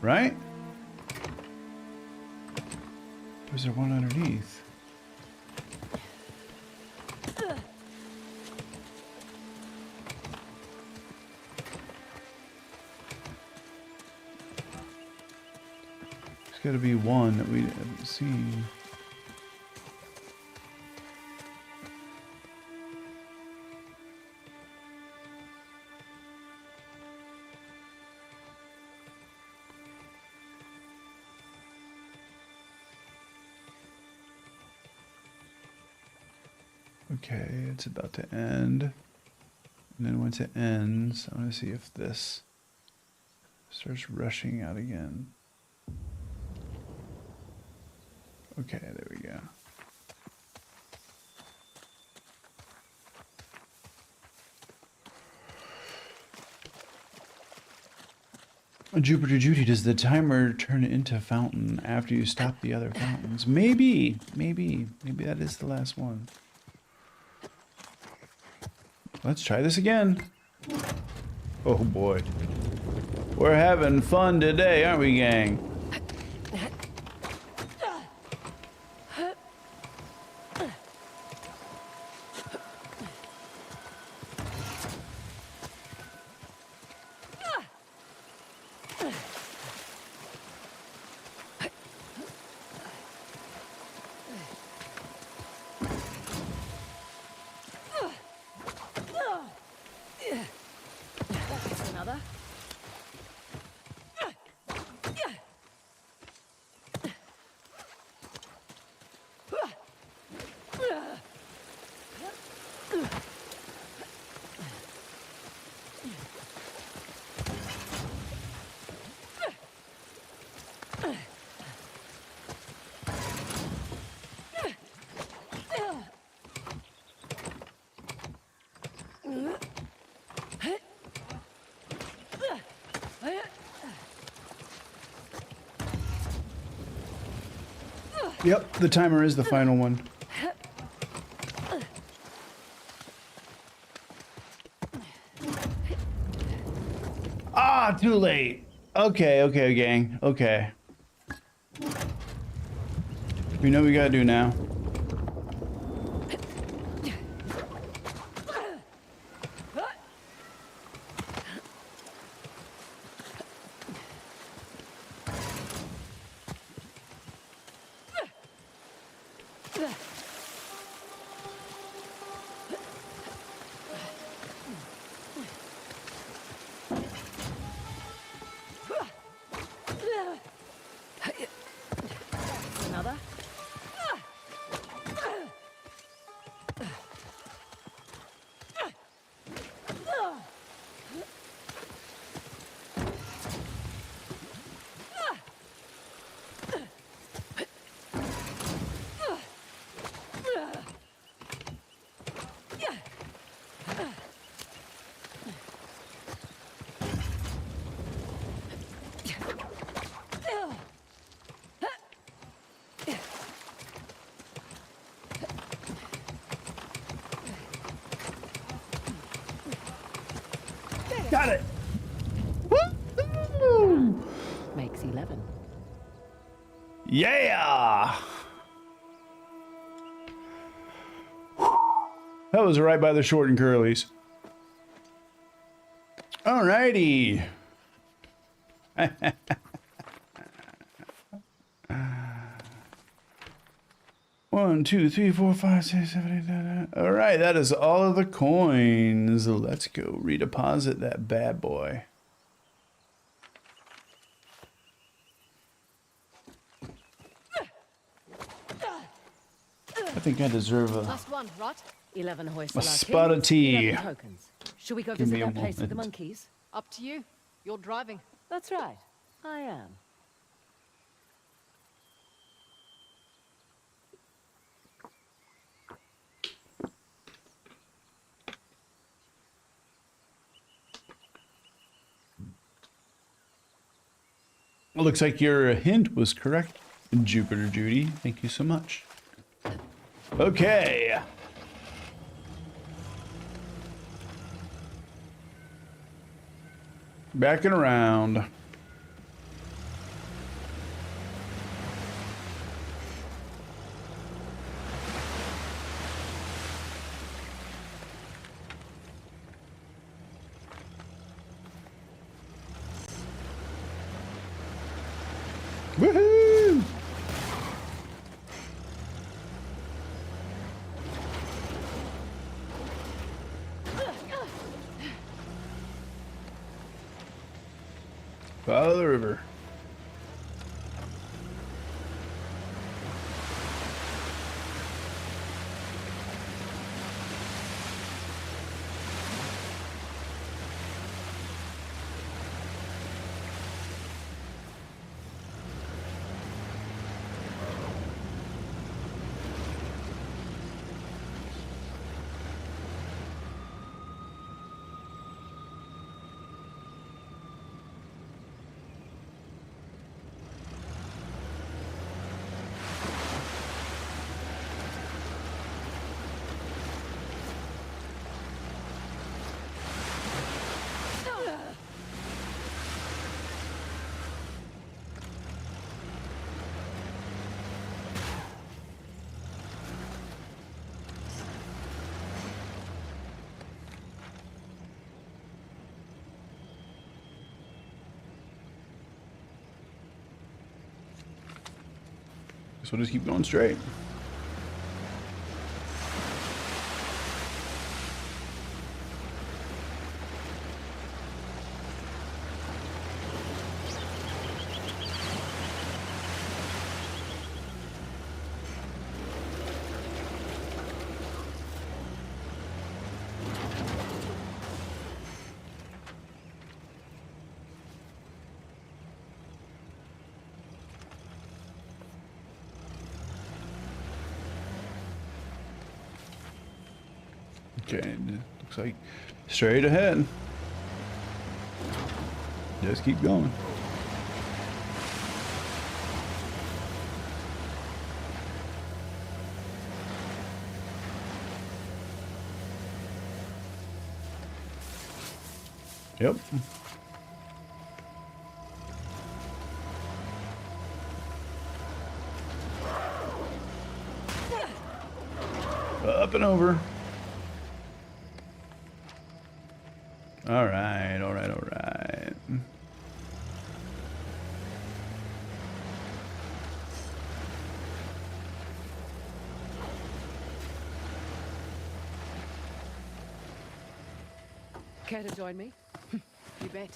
Right? Or is there one underneath? There's got to be one that we haven't seen. Okay, it's about to end. And then once it ends, I want to see if this starts rushing out again. Okay, there we go. Jupiter Judy, does the timer turn into a fountain after you stop the other fountains? Maybe that is the last one. Let's try this again. Oh boy. We're having fun today, aren't we, gang? Another. Yep, the timer is the final one. Ah, too late. Okay, gang. Okay. We know what we gotta do now. Another. Got it. Woo! Makes 11. Yeah. That was right by the short and curlies. Alrighty. 1, 2, 3, 4, 5, 6, 7, 8, 9, 10. All right, that is all of the coins. Let's go redeposit that bad boy. I think I deserve a Last one, right? 11 hoist A spot of tea. tokens. Should we go Give visit me a that place with the moment. monkeys? Up to you. You're driving. That's right. I am. It looks like your hint was correct, Jupiter Judy. Thank you so much. Okay. Backing around. Woohoo! Follow the river. So just keep going straight. Okay, looks like straight ahead. Just keep going. Yep. Up and over. All right, all right, all right. Care to join me? You bet.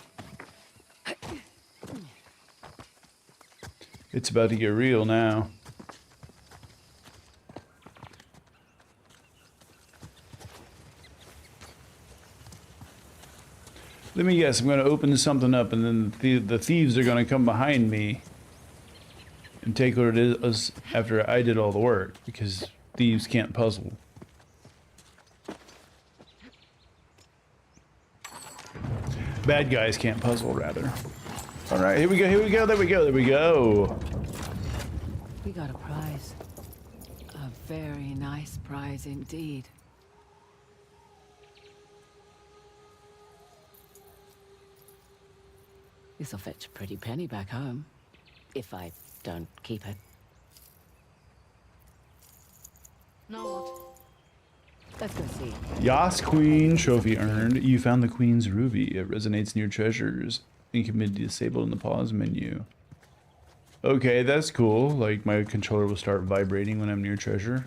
It's about to get real now. Let me guess, I'm going to open something up and then the thieves are going to come behind me and take what it is after I did all the work, because thieves can't puzzle. Bad guys can't puzzle, rather. Alright, here we go, here we go, there we go, there we go. We got a prize. A very nice prize indeed. This'll fetch a pretty penny back home. If I don't keep it. Now what? Let's go see. Yas Queen trophy earned. You found the Queen's ruby. It resonates near treasures. You can be disabled in the pause menu. Okay, that's cool. Like, my controller will start vibrating when I'm near treasure.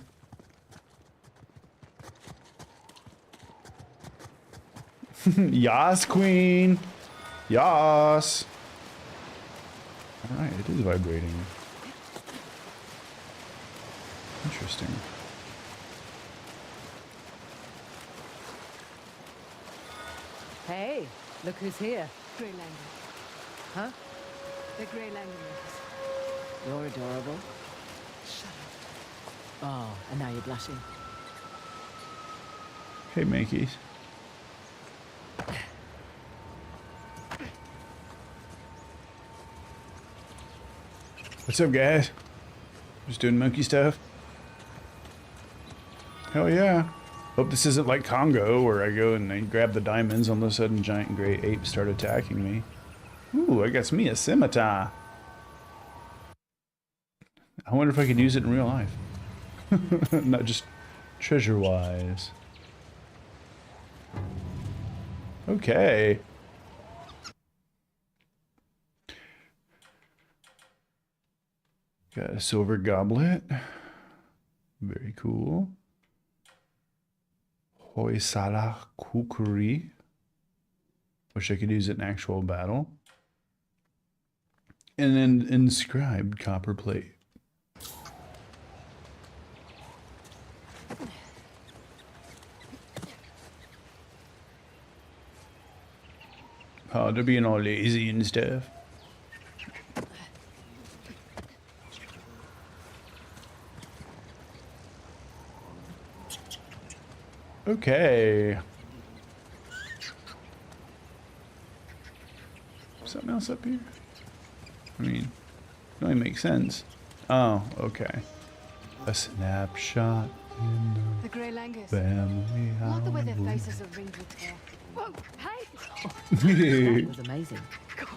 Yas Queen! Yas! Alright, it is vibrating. Interesting. Hey, look who's here. Grey Langan. Huh? The Grey Langan. You're adorable. Shut up. Oh, and now you're blushing. Hey, Mankeys. What's up, guys? Just doing monkey stuff? Hell yeah. Hope this isn't like Congo, where I go and I grab the diamonds, and all of a sudden giant gray apes start attacking me. Ooh, I got me a scimitar. I wonder if I could use it in real life. Not just treasure-wise. Okay. Got a silver goblet. Very cool. Hoysala Kukuri. Wish I could use it in actual battle. And then inscribed copper plate. Oh, they're being all lazy and stuff. Okay. Something else up here? I mean, it only makes sense. Oh, okay. A snapshot in The Grey Langas. the family Not the way their album. faces are ringed with hair. Whoa, hey! That was amazing. God.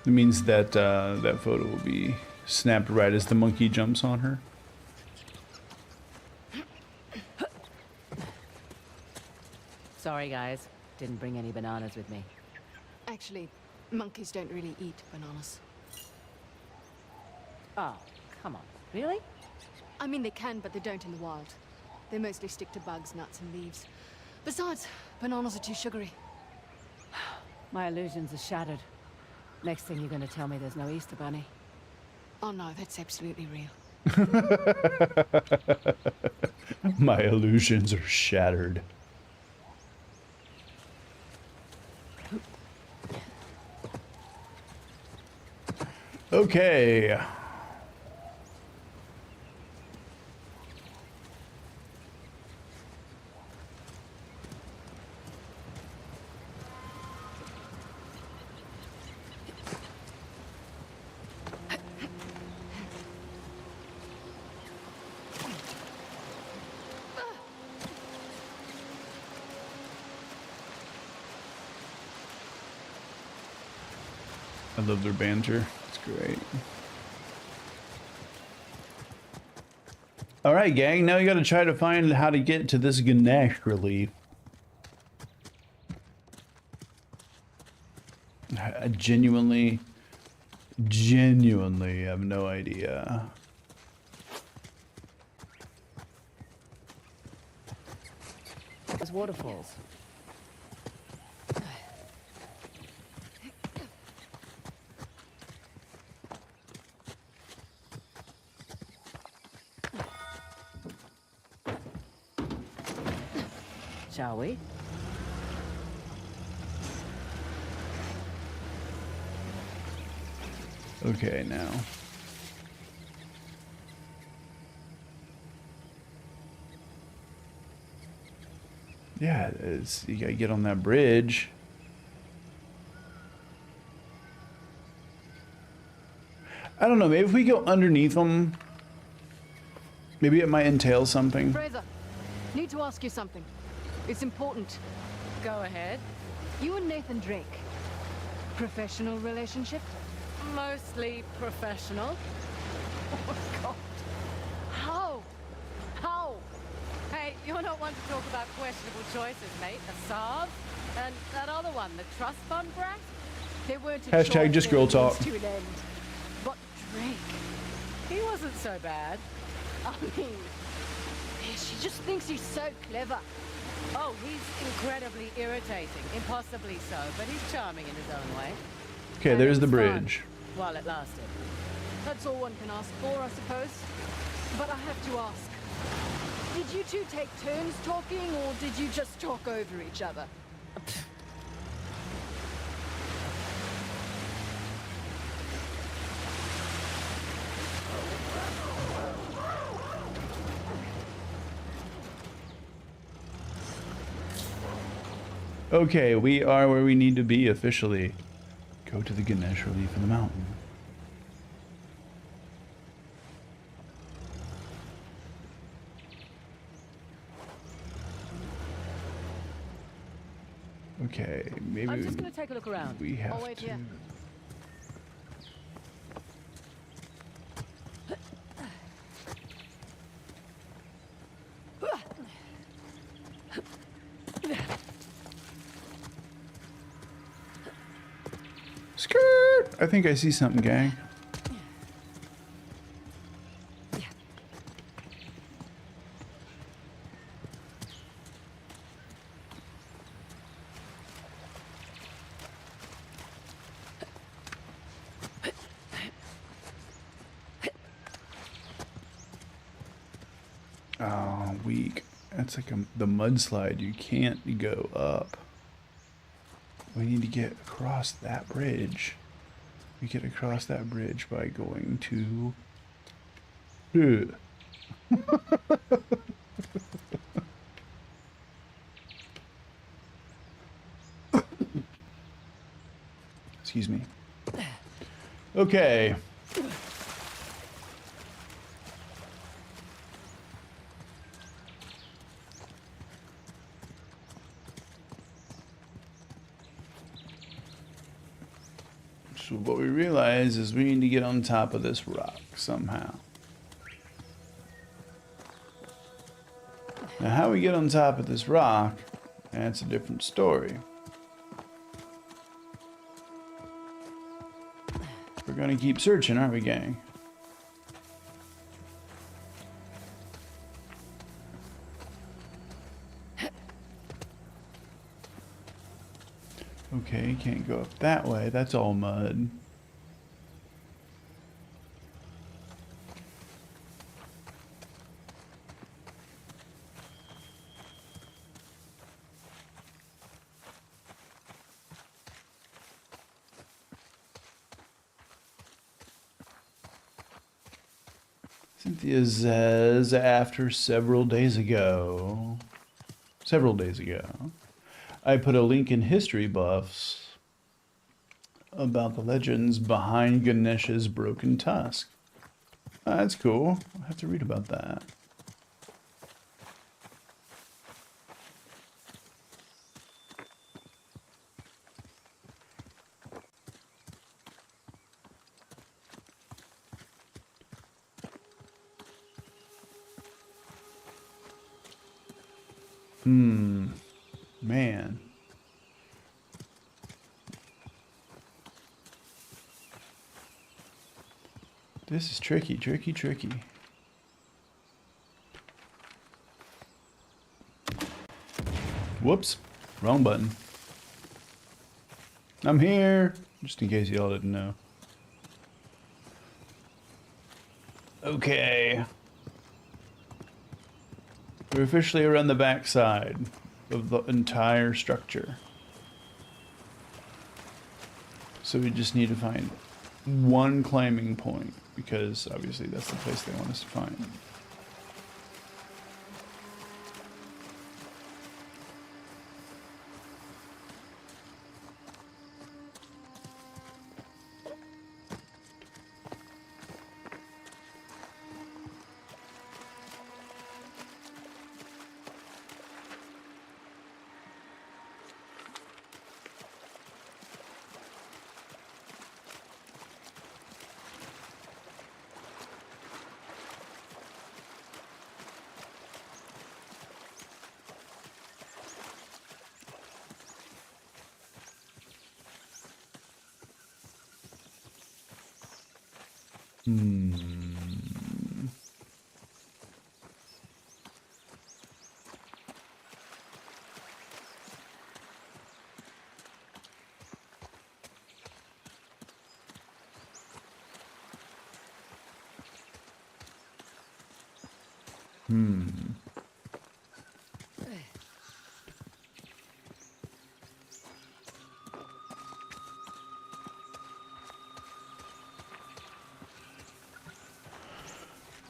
It means that that photo will be snapped right as the monkey jumps on her. Sorry, guys. Didn't bring any bananas with me. Actually, monkeys don't really eat bananas. Oh, come on. Really? I mean, they can, but they don't in the wild. They mostly stick to bugs, nuts, and leaves. Besides, bananas are too sugary. My illusions are shattered. Next thing you're gonna tell me there's no Easter Bunny. Oh no, that's absolutely real. My illusions are shattered. Okay. I love their banter. It's great. All right, gang. Now you got to try to find how to get to this Ganesh relief. I genuinely have no idea. There's waterfalls. Shall we? Okay, now. Yeah, you gotta get on that bridge. I don't know, maybe if we go underneath them, maybe it might entail something. Fraser, need to ask you something. It's important. Go ahead. You and Nathan Drake, professional relationship? Mostly professional. Oh, God. How? How? Hey, you're not one to talk about questionable choices, mate. A Saab? And that other one, the trust fund brat? They weren't a Hashtag choice, just they were girl talk. means to an end. But Drake, He wasn't so bad. I mean, she just thinks he's so clever. Oh, he's incredibly irritating. Impossibly so, but he's charming in his own way. Okay, And there's it the was fun bridge. while it lasted. That's all one can ask for, I suppose. But I have to ask, did you two take turns talking, or did you just talk over each other? Okay, we are where we need to be officially. Go to the Ganesh relief in the mountain. Okay, maybe I'm just gonna take a look around. we have wait to. here. Skirt! I think I see something, gang. Oh, weak. That's like the mudslide. You can't go up. We need to get across that bridge. We get across that bridge by going to... Excuse me. Okay. So what we realize is we need to get on top of this rock somehow. Now how we get on top of this rock, that's a different story. We're gonna keep searching, aren't we, gang? Okay, can't go up that way. That's all mud. Cynthia says after several days ago, I put a link in History Buffs about the legends behind Ganesh's broken tusk. That's cool. I'll have to read about that. Man. This is tricky. Whoops. Wrong button. I'm here. Just in case y'all didn't know. Okay. We're officially around the backside of the entire structure. So we just need to find one climbing point, because obviously that's the place they want us to find.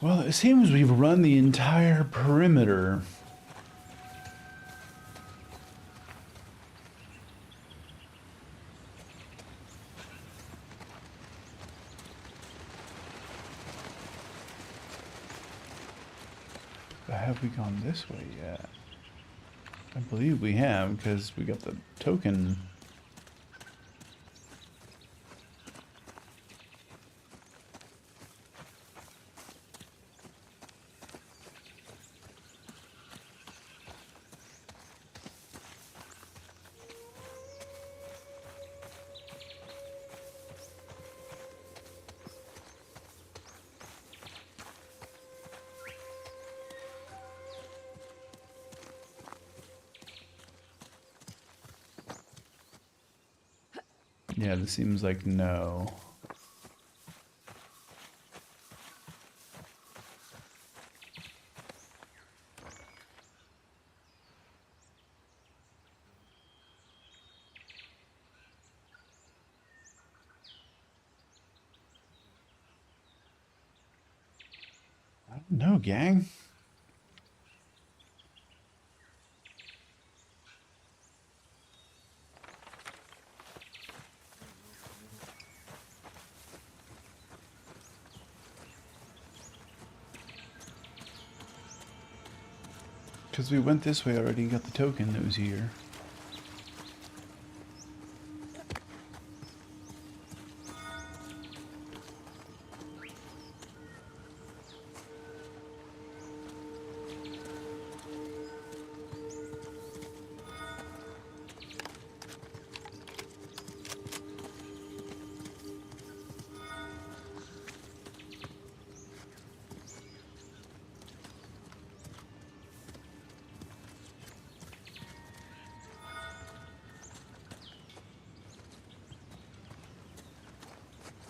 Well, it seems we've run the entire perimeter. But have we gone this way yet? I believe we have, because we got the token. Yeah, this seems like no. I don't know, gang. Because we went this way already and got the token that was here.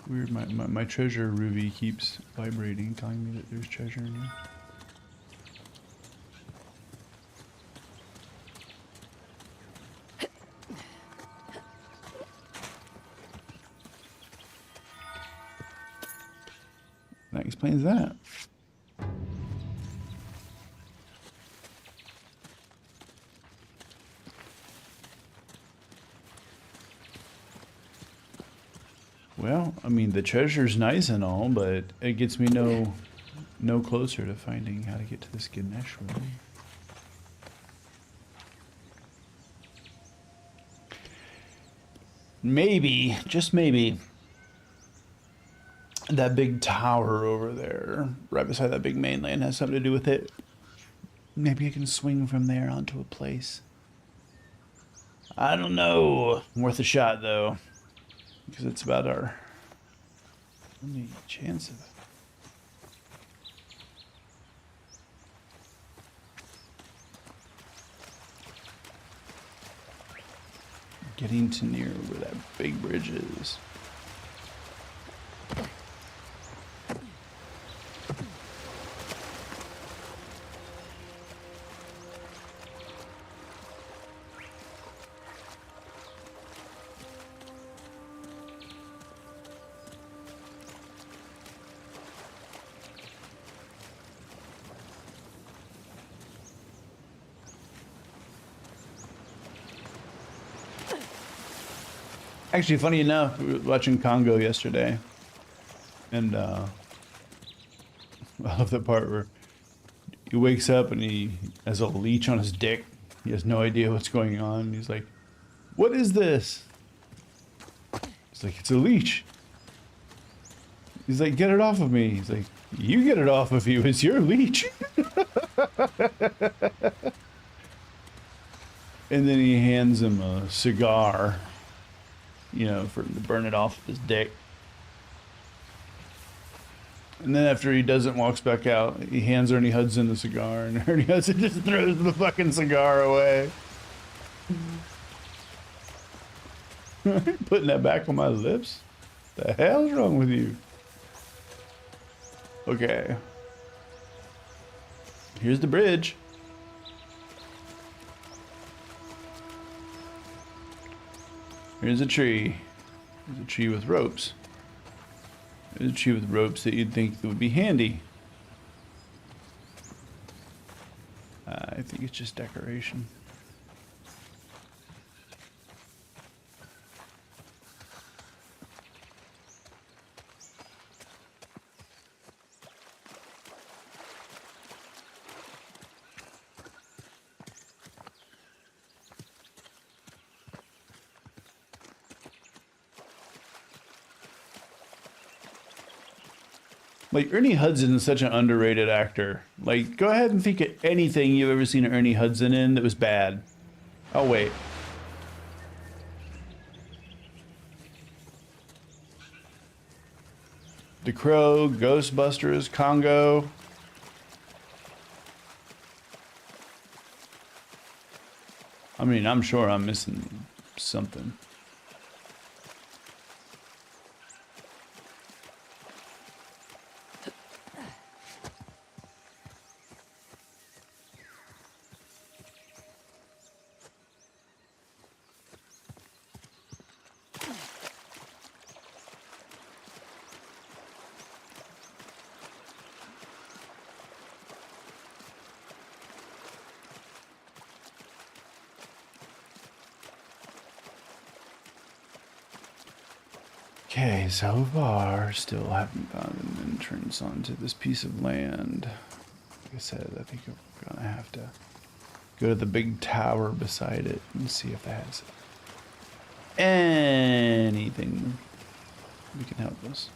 Weird, my treasure ruby keeps vibrating, telling me that there's treasure in here. That explains that. Well, I mean, the treasure's nice and all, but it gets me no closer to finding how to get to this Ganesh room. Maybe, just maybe, that big tower over there, right beside that big mainland, has something to do with it. Maybe I can swing from there onto a place. I don't know. Worth a shot, though, because it's about our only chance of getting to near where that big bridge is. Actually, funny enough, we were watching Congo yesterday, and I love the part where he wakes up and he has a leech on his dick. He has no idea what's going on. He's like, "What is this?" He's like, "It's a leech." He's like, "Get it off of me." He's like, "You get it off of you. It's your leech." And then he hands him a cigar, you know, for him to burn it off of his dick. And then after he does it and walks back out, he hands Ernie Hudson the cigar, and Ernie Hudson just throws the fucking cigar away. Putting that back on my lips? The hell's wrong with you? Okay. Here's the bridge. Here's a tree. There's a tree with ropes. There's a tree with ropes that you'd think that would be handy. I think it's just decoration. Like, Ernie Hudson is such an underrated actor. Like, go ahead and think of anything you've ever seen Ernie Hudson in that was bad. Oh, wait. The Crow, Ghostbusters, Congo. I mean, I'm sure I'm missing something. Okay, so far, still haven't found an entrance onto this piece of land. Like I said, I think I'm gonna have to go to the big tower beside it and see if that has anything that can help us.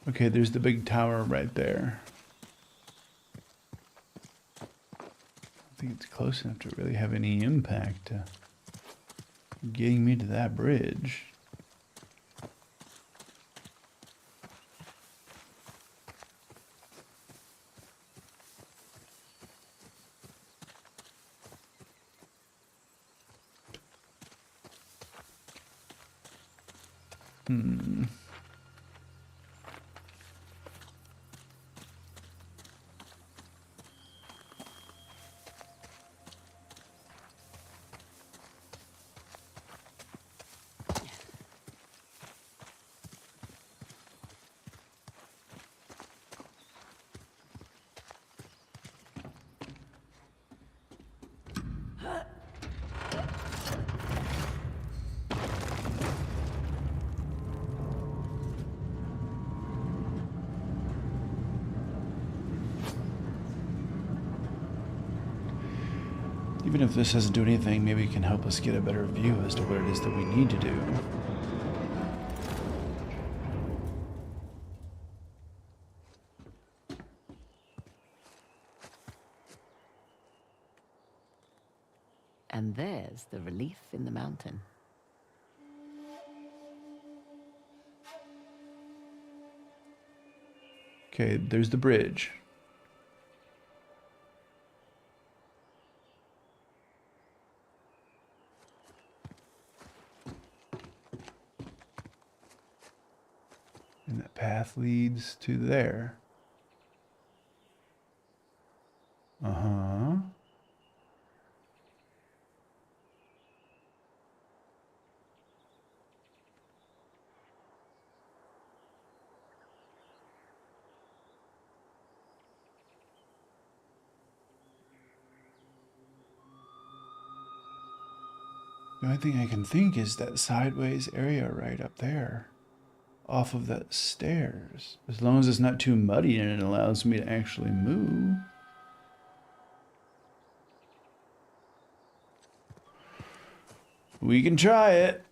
Okay, there's the big tower right there. I don't think it's close enough to really have any impact getting me to that bridge. Even if this doesn't do anything, maybe it can help us get a better view as to what it is that we need to do. And there's the relief in the mountain. Okay, there's the bridge. And that path leads to there. Uh-huh. The only thing I can think is that sideways area right up there. Off of that stairs. As long as it's not too muddy and it allows me to actually move. We can try it.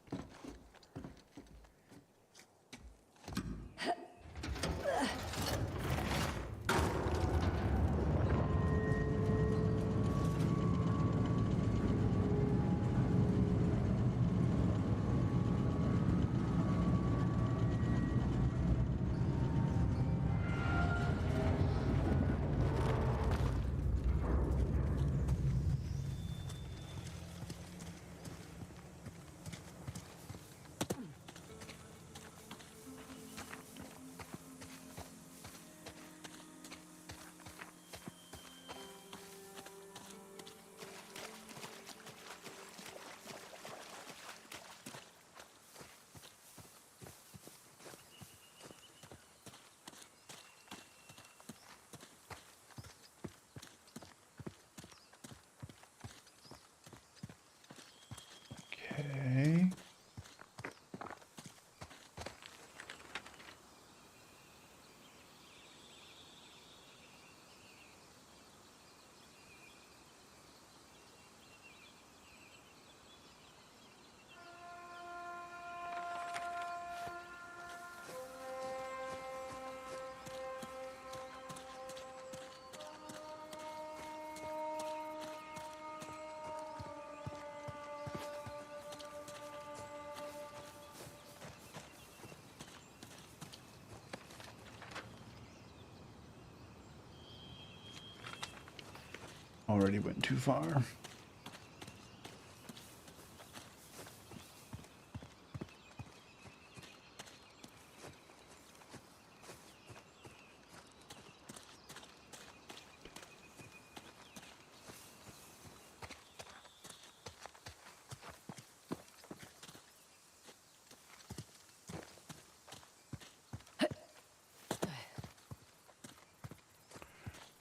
Okay. Already went too far.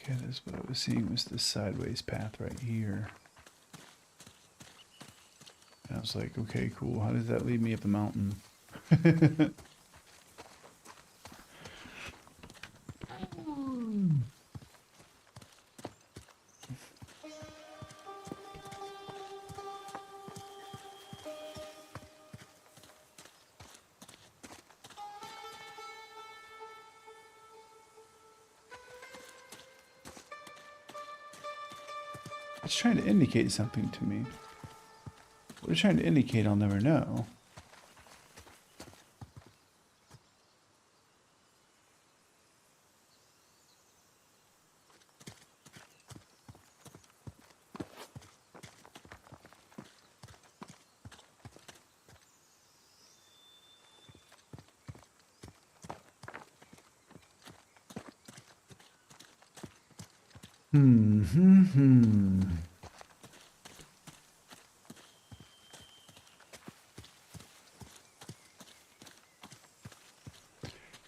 Okay, that's what I was seeing was this sideways path right here. And I was like, okay, cool. How does that lead me up the mountain? It's trying to indicate something to me. What it's trying to indicate, I'll never know.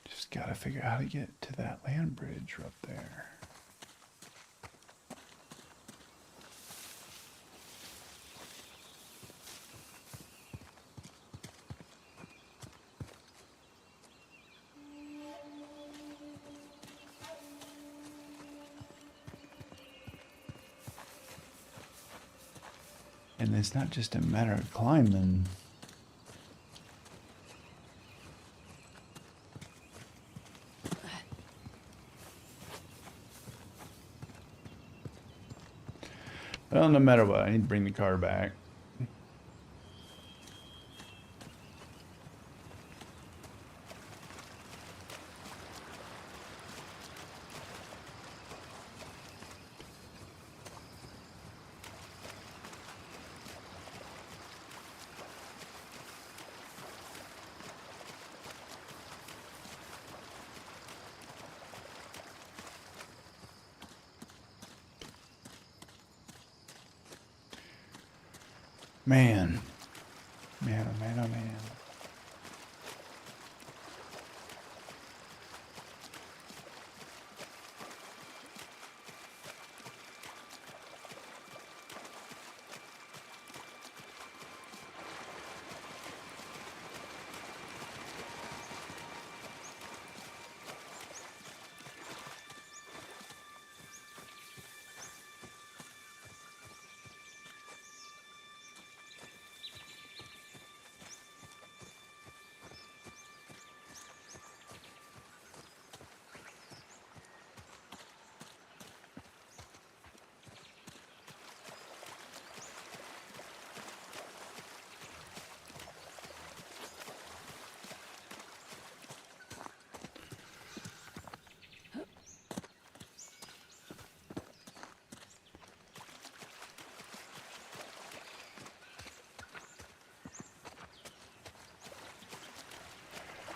Just gotta figure out how to get to that land bridge up there. And it's not just a matter of climbing. Well, no matter what, I need to bring the car back. Man. Man, oh man, oh man.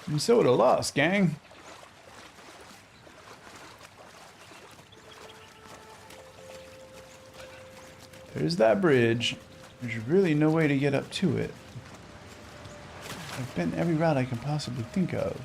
And so would have lost, gang. There's that bridge. There's really no way to get up to it. I've been every route I can possibly think of.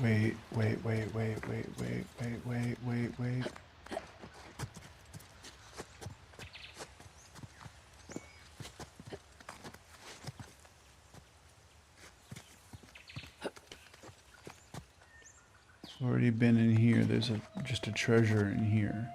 Wait. Already been in here. There's just a treasure in here.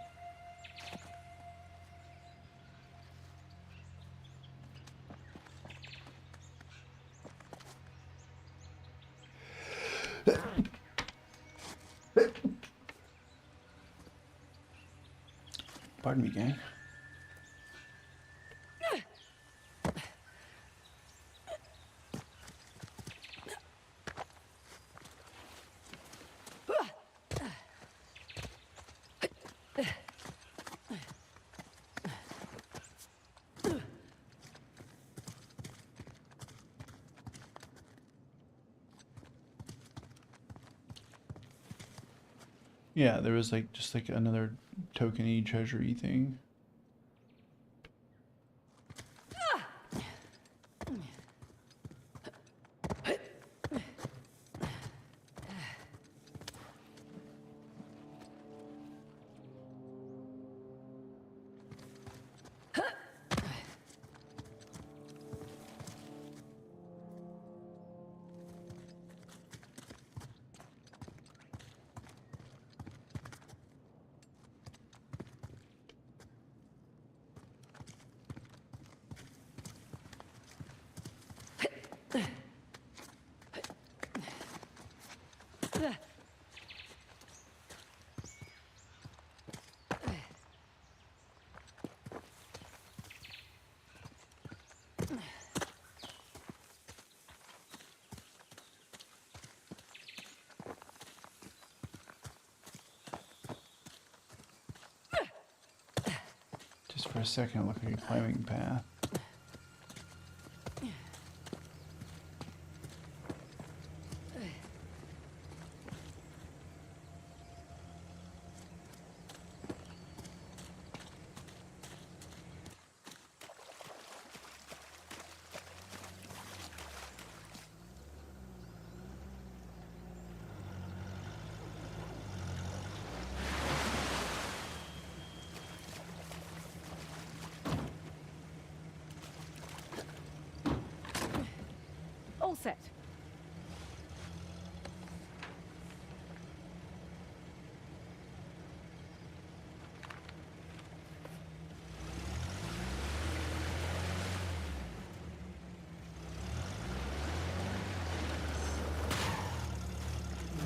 Pardon me, gang. Yeah, there was like just like another tokeny treasury thing. Just for a second, it looked like a climbing path. All set.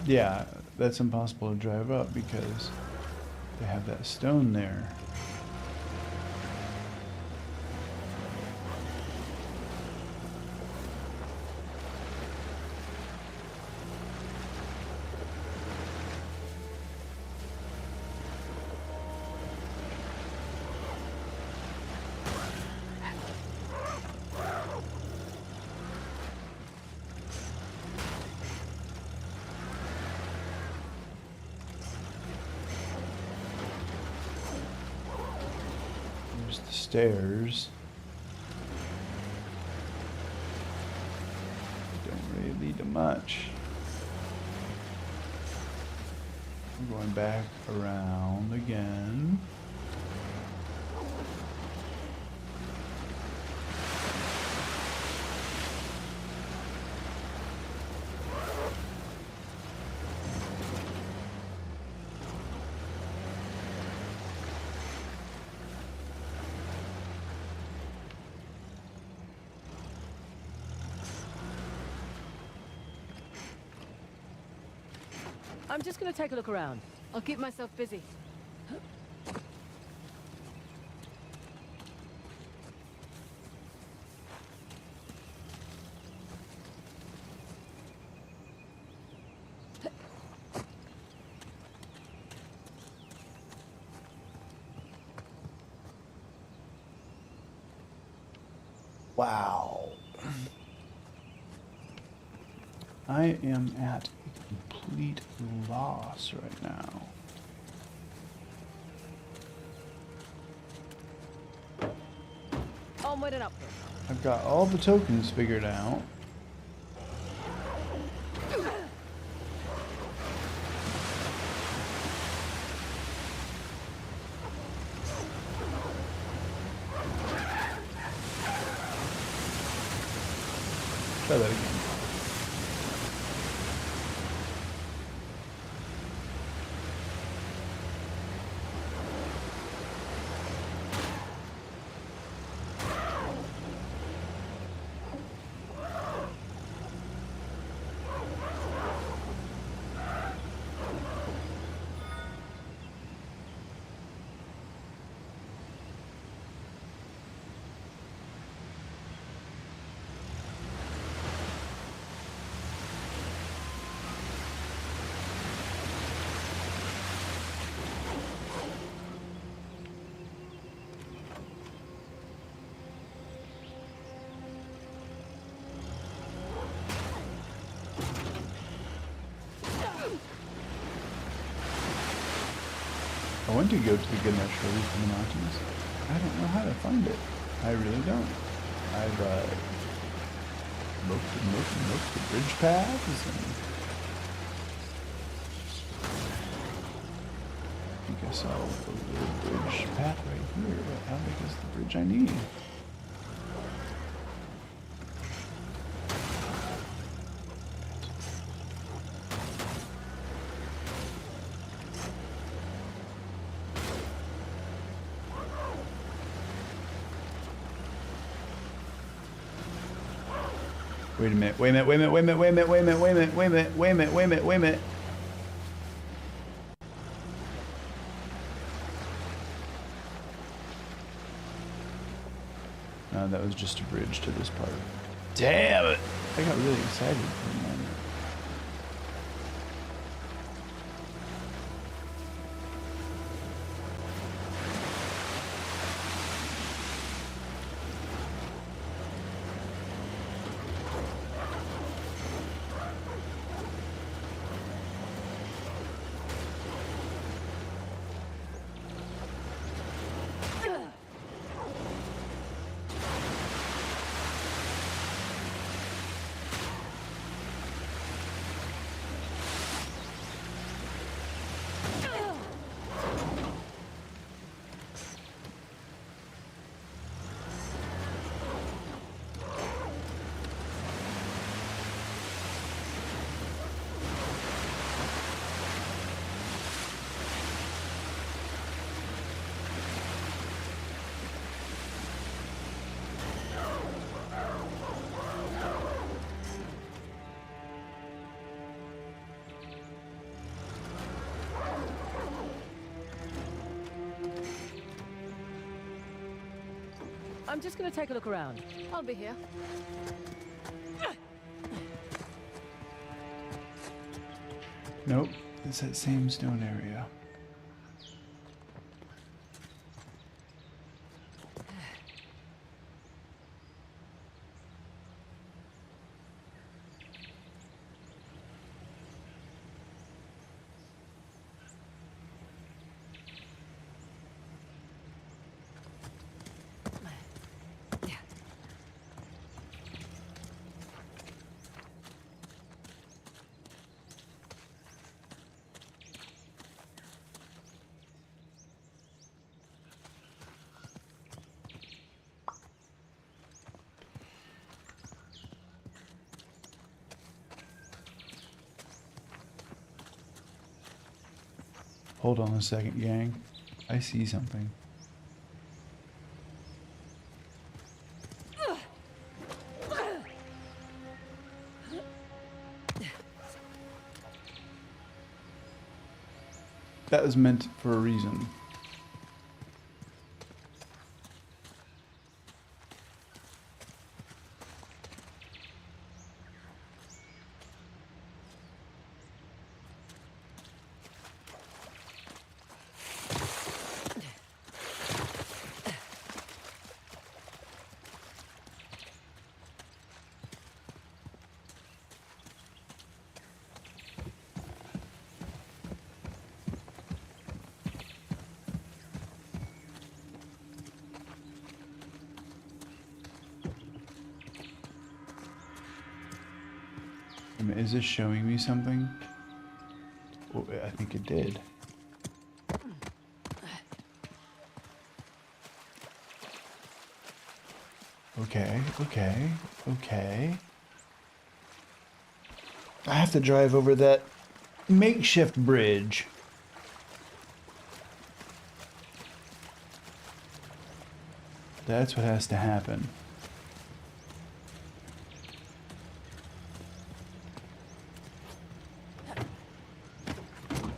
Yeah, that's impossible to drive up because they have that stone there. There's the stairs. Don't really lead to much. I'm going back around again. I'm just gonna take a look around. I'll keep myself busy. Wow. I am at a complete loss right now. Onward and upward. I've got all the tokens figured out. Try that again. I want to go to the good natural reef in the mountains. I don't know how to find it. I really don't. I've looked the bridge paths and I think I saw a little bridge path right here, but how big is the bridge I need? Wait a minute, wait a minute, wait a minute, wait a minute, wait a minute, wait a minute, wait a minute, wait a minute, wait a minute, wait a minute. No, that was just a bridge to this part. Damn it! I got really excited for a moment. I'm just gonna take a look around. I'll be here. Nope, it's that same stone area. Hold on a second, gang. I see something. That was meant for a reason. Is this showing me something? Oh, I think it did. Okay, okay, okay. I have to drive over that makeshift bridge. That's what has to happen.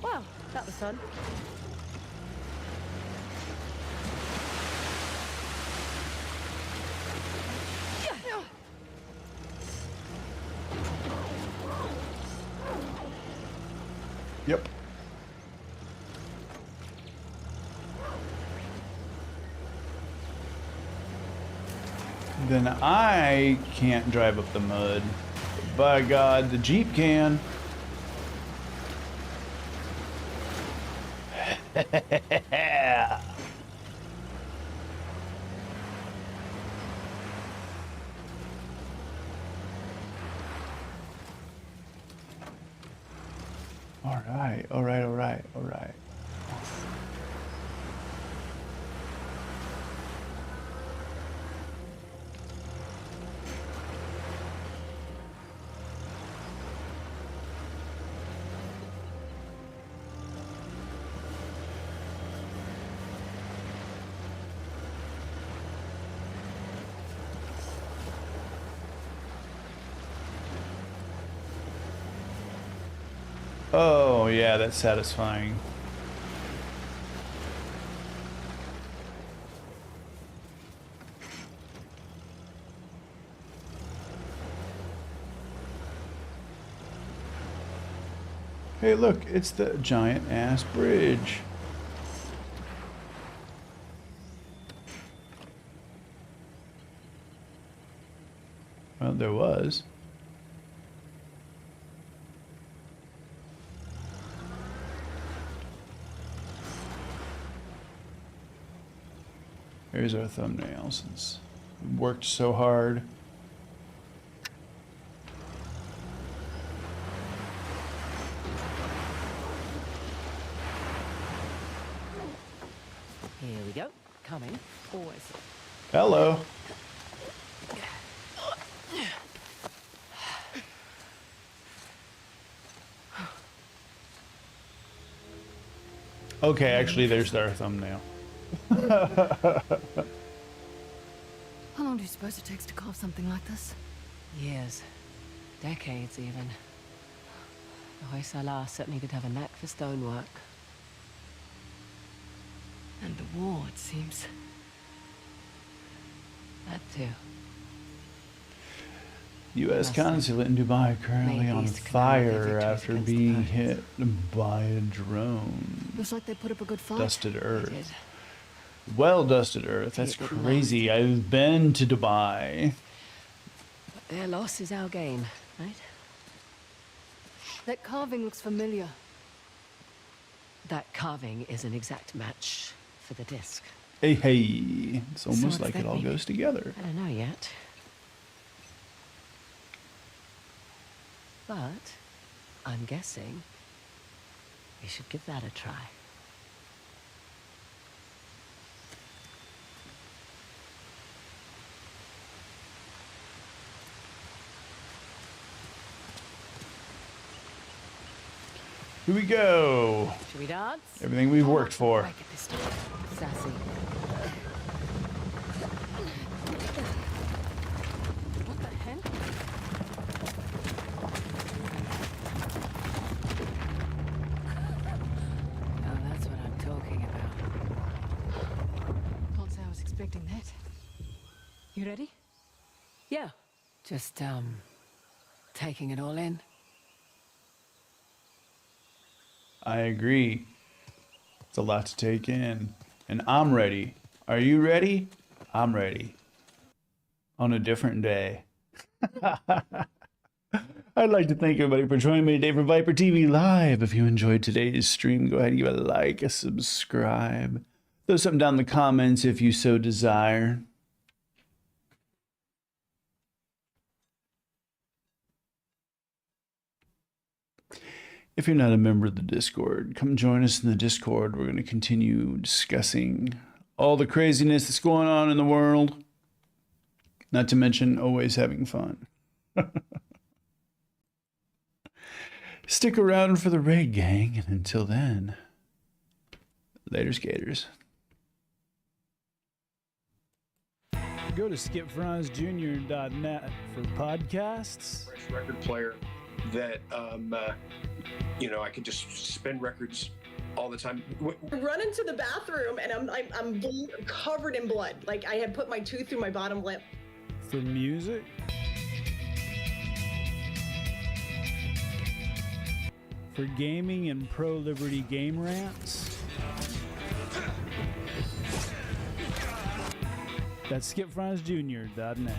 Wow, that was fun. Yep. Then I can't drive up the mud. By God, the Jeep can. All right, all right, all right, all right. Oh, yeah, that's satisfying. Hey, look, it's the giant ass bridge. Well, there was. Here's our thumbnail since we worked so hard. Here we go. Coming. Always. Hello. Okay, actually, there's our thumbnail. How long do you suppose it takes to carve something like this? Years. Decades, even. The Hoysala certainly did have a knack for stonework. And the war, it seems. That too. U.S. consulate in Dubai currently Made on these canal fire victories after against the being Persians. hit by a drone. Looks like they put up a good fight. Dusted They earth. did. Well dusted earth. That's It didn't crazy. I've been to Dubai. But their loss is our gain, right? That carving looks familiar. That carving is an exact match for the disc. Hey, hey. It's almost what's like that it all mean? goes together. I don't know yet. But I'm guessing we should give that a try. Here we go. Should we dance? Everything we've worked for. Break it this time. Sassy. What the hell? Now that's what I'm talking about. Can't say I was expecting that. You ready? Yeah. Just, taking it all in. I agree. It's a lot to take in. And I'm ready. Are you ready? I'm ready. On a different day. I'd like to thank everybody for joining me today for ViperTV Live. If you enjoyed today's stream, go ahead and give it a like, a subscribe. Throw something down in the comments if you so desire. If you're not a member of the Discord, come join us in the Discord. We're going to continue discussing all the craziness that's going on in the world. Not to mention always having fun. Stick around for the raid, gang. And until then, later, skaters. Go to skipfranzjr.net for podcasts. Fresh record player that you know, I could just spin records all the time. Run into the bathroom and I'm covered in blood. Like I had put my tooth through my bottom lip. For music. For gaming and pro-liberty game rants. That's skipfranzjr.net.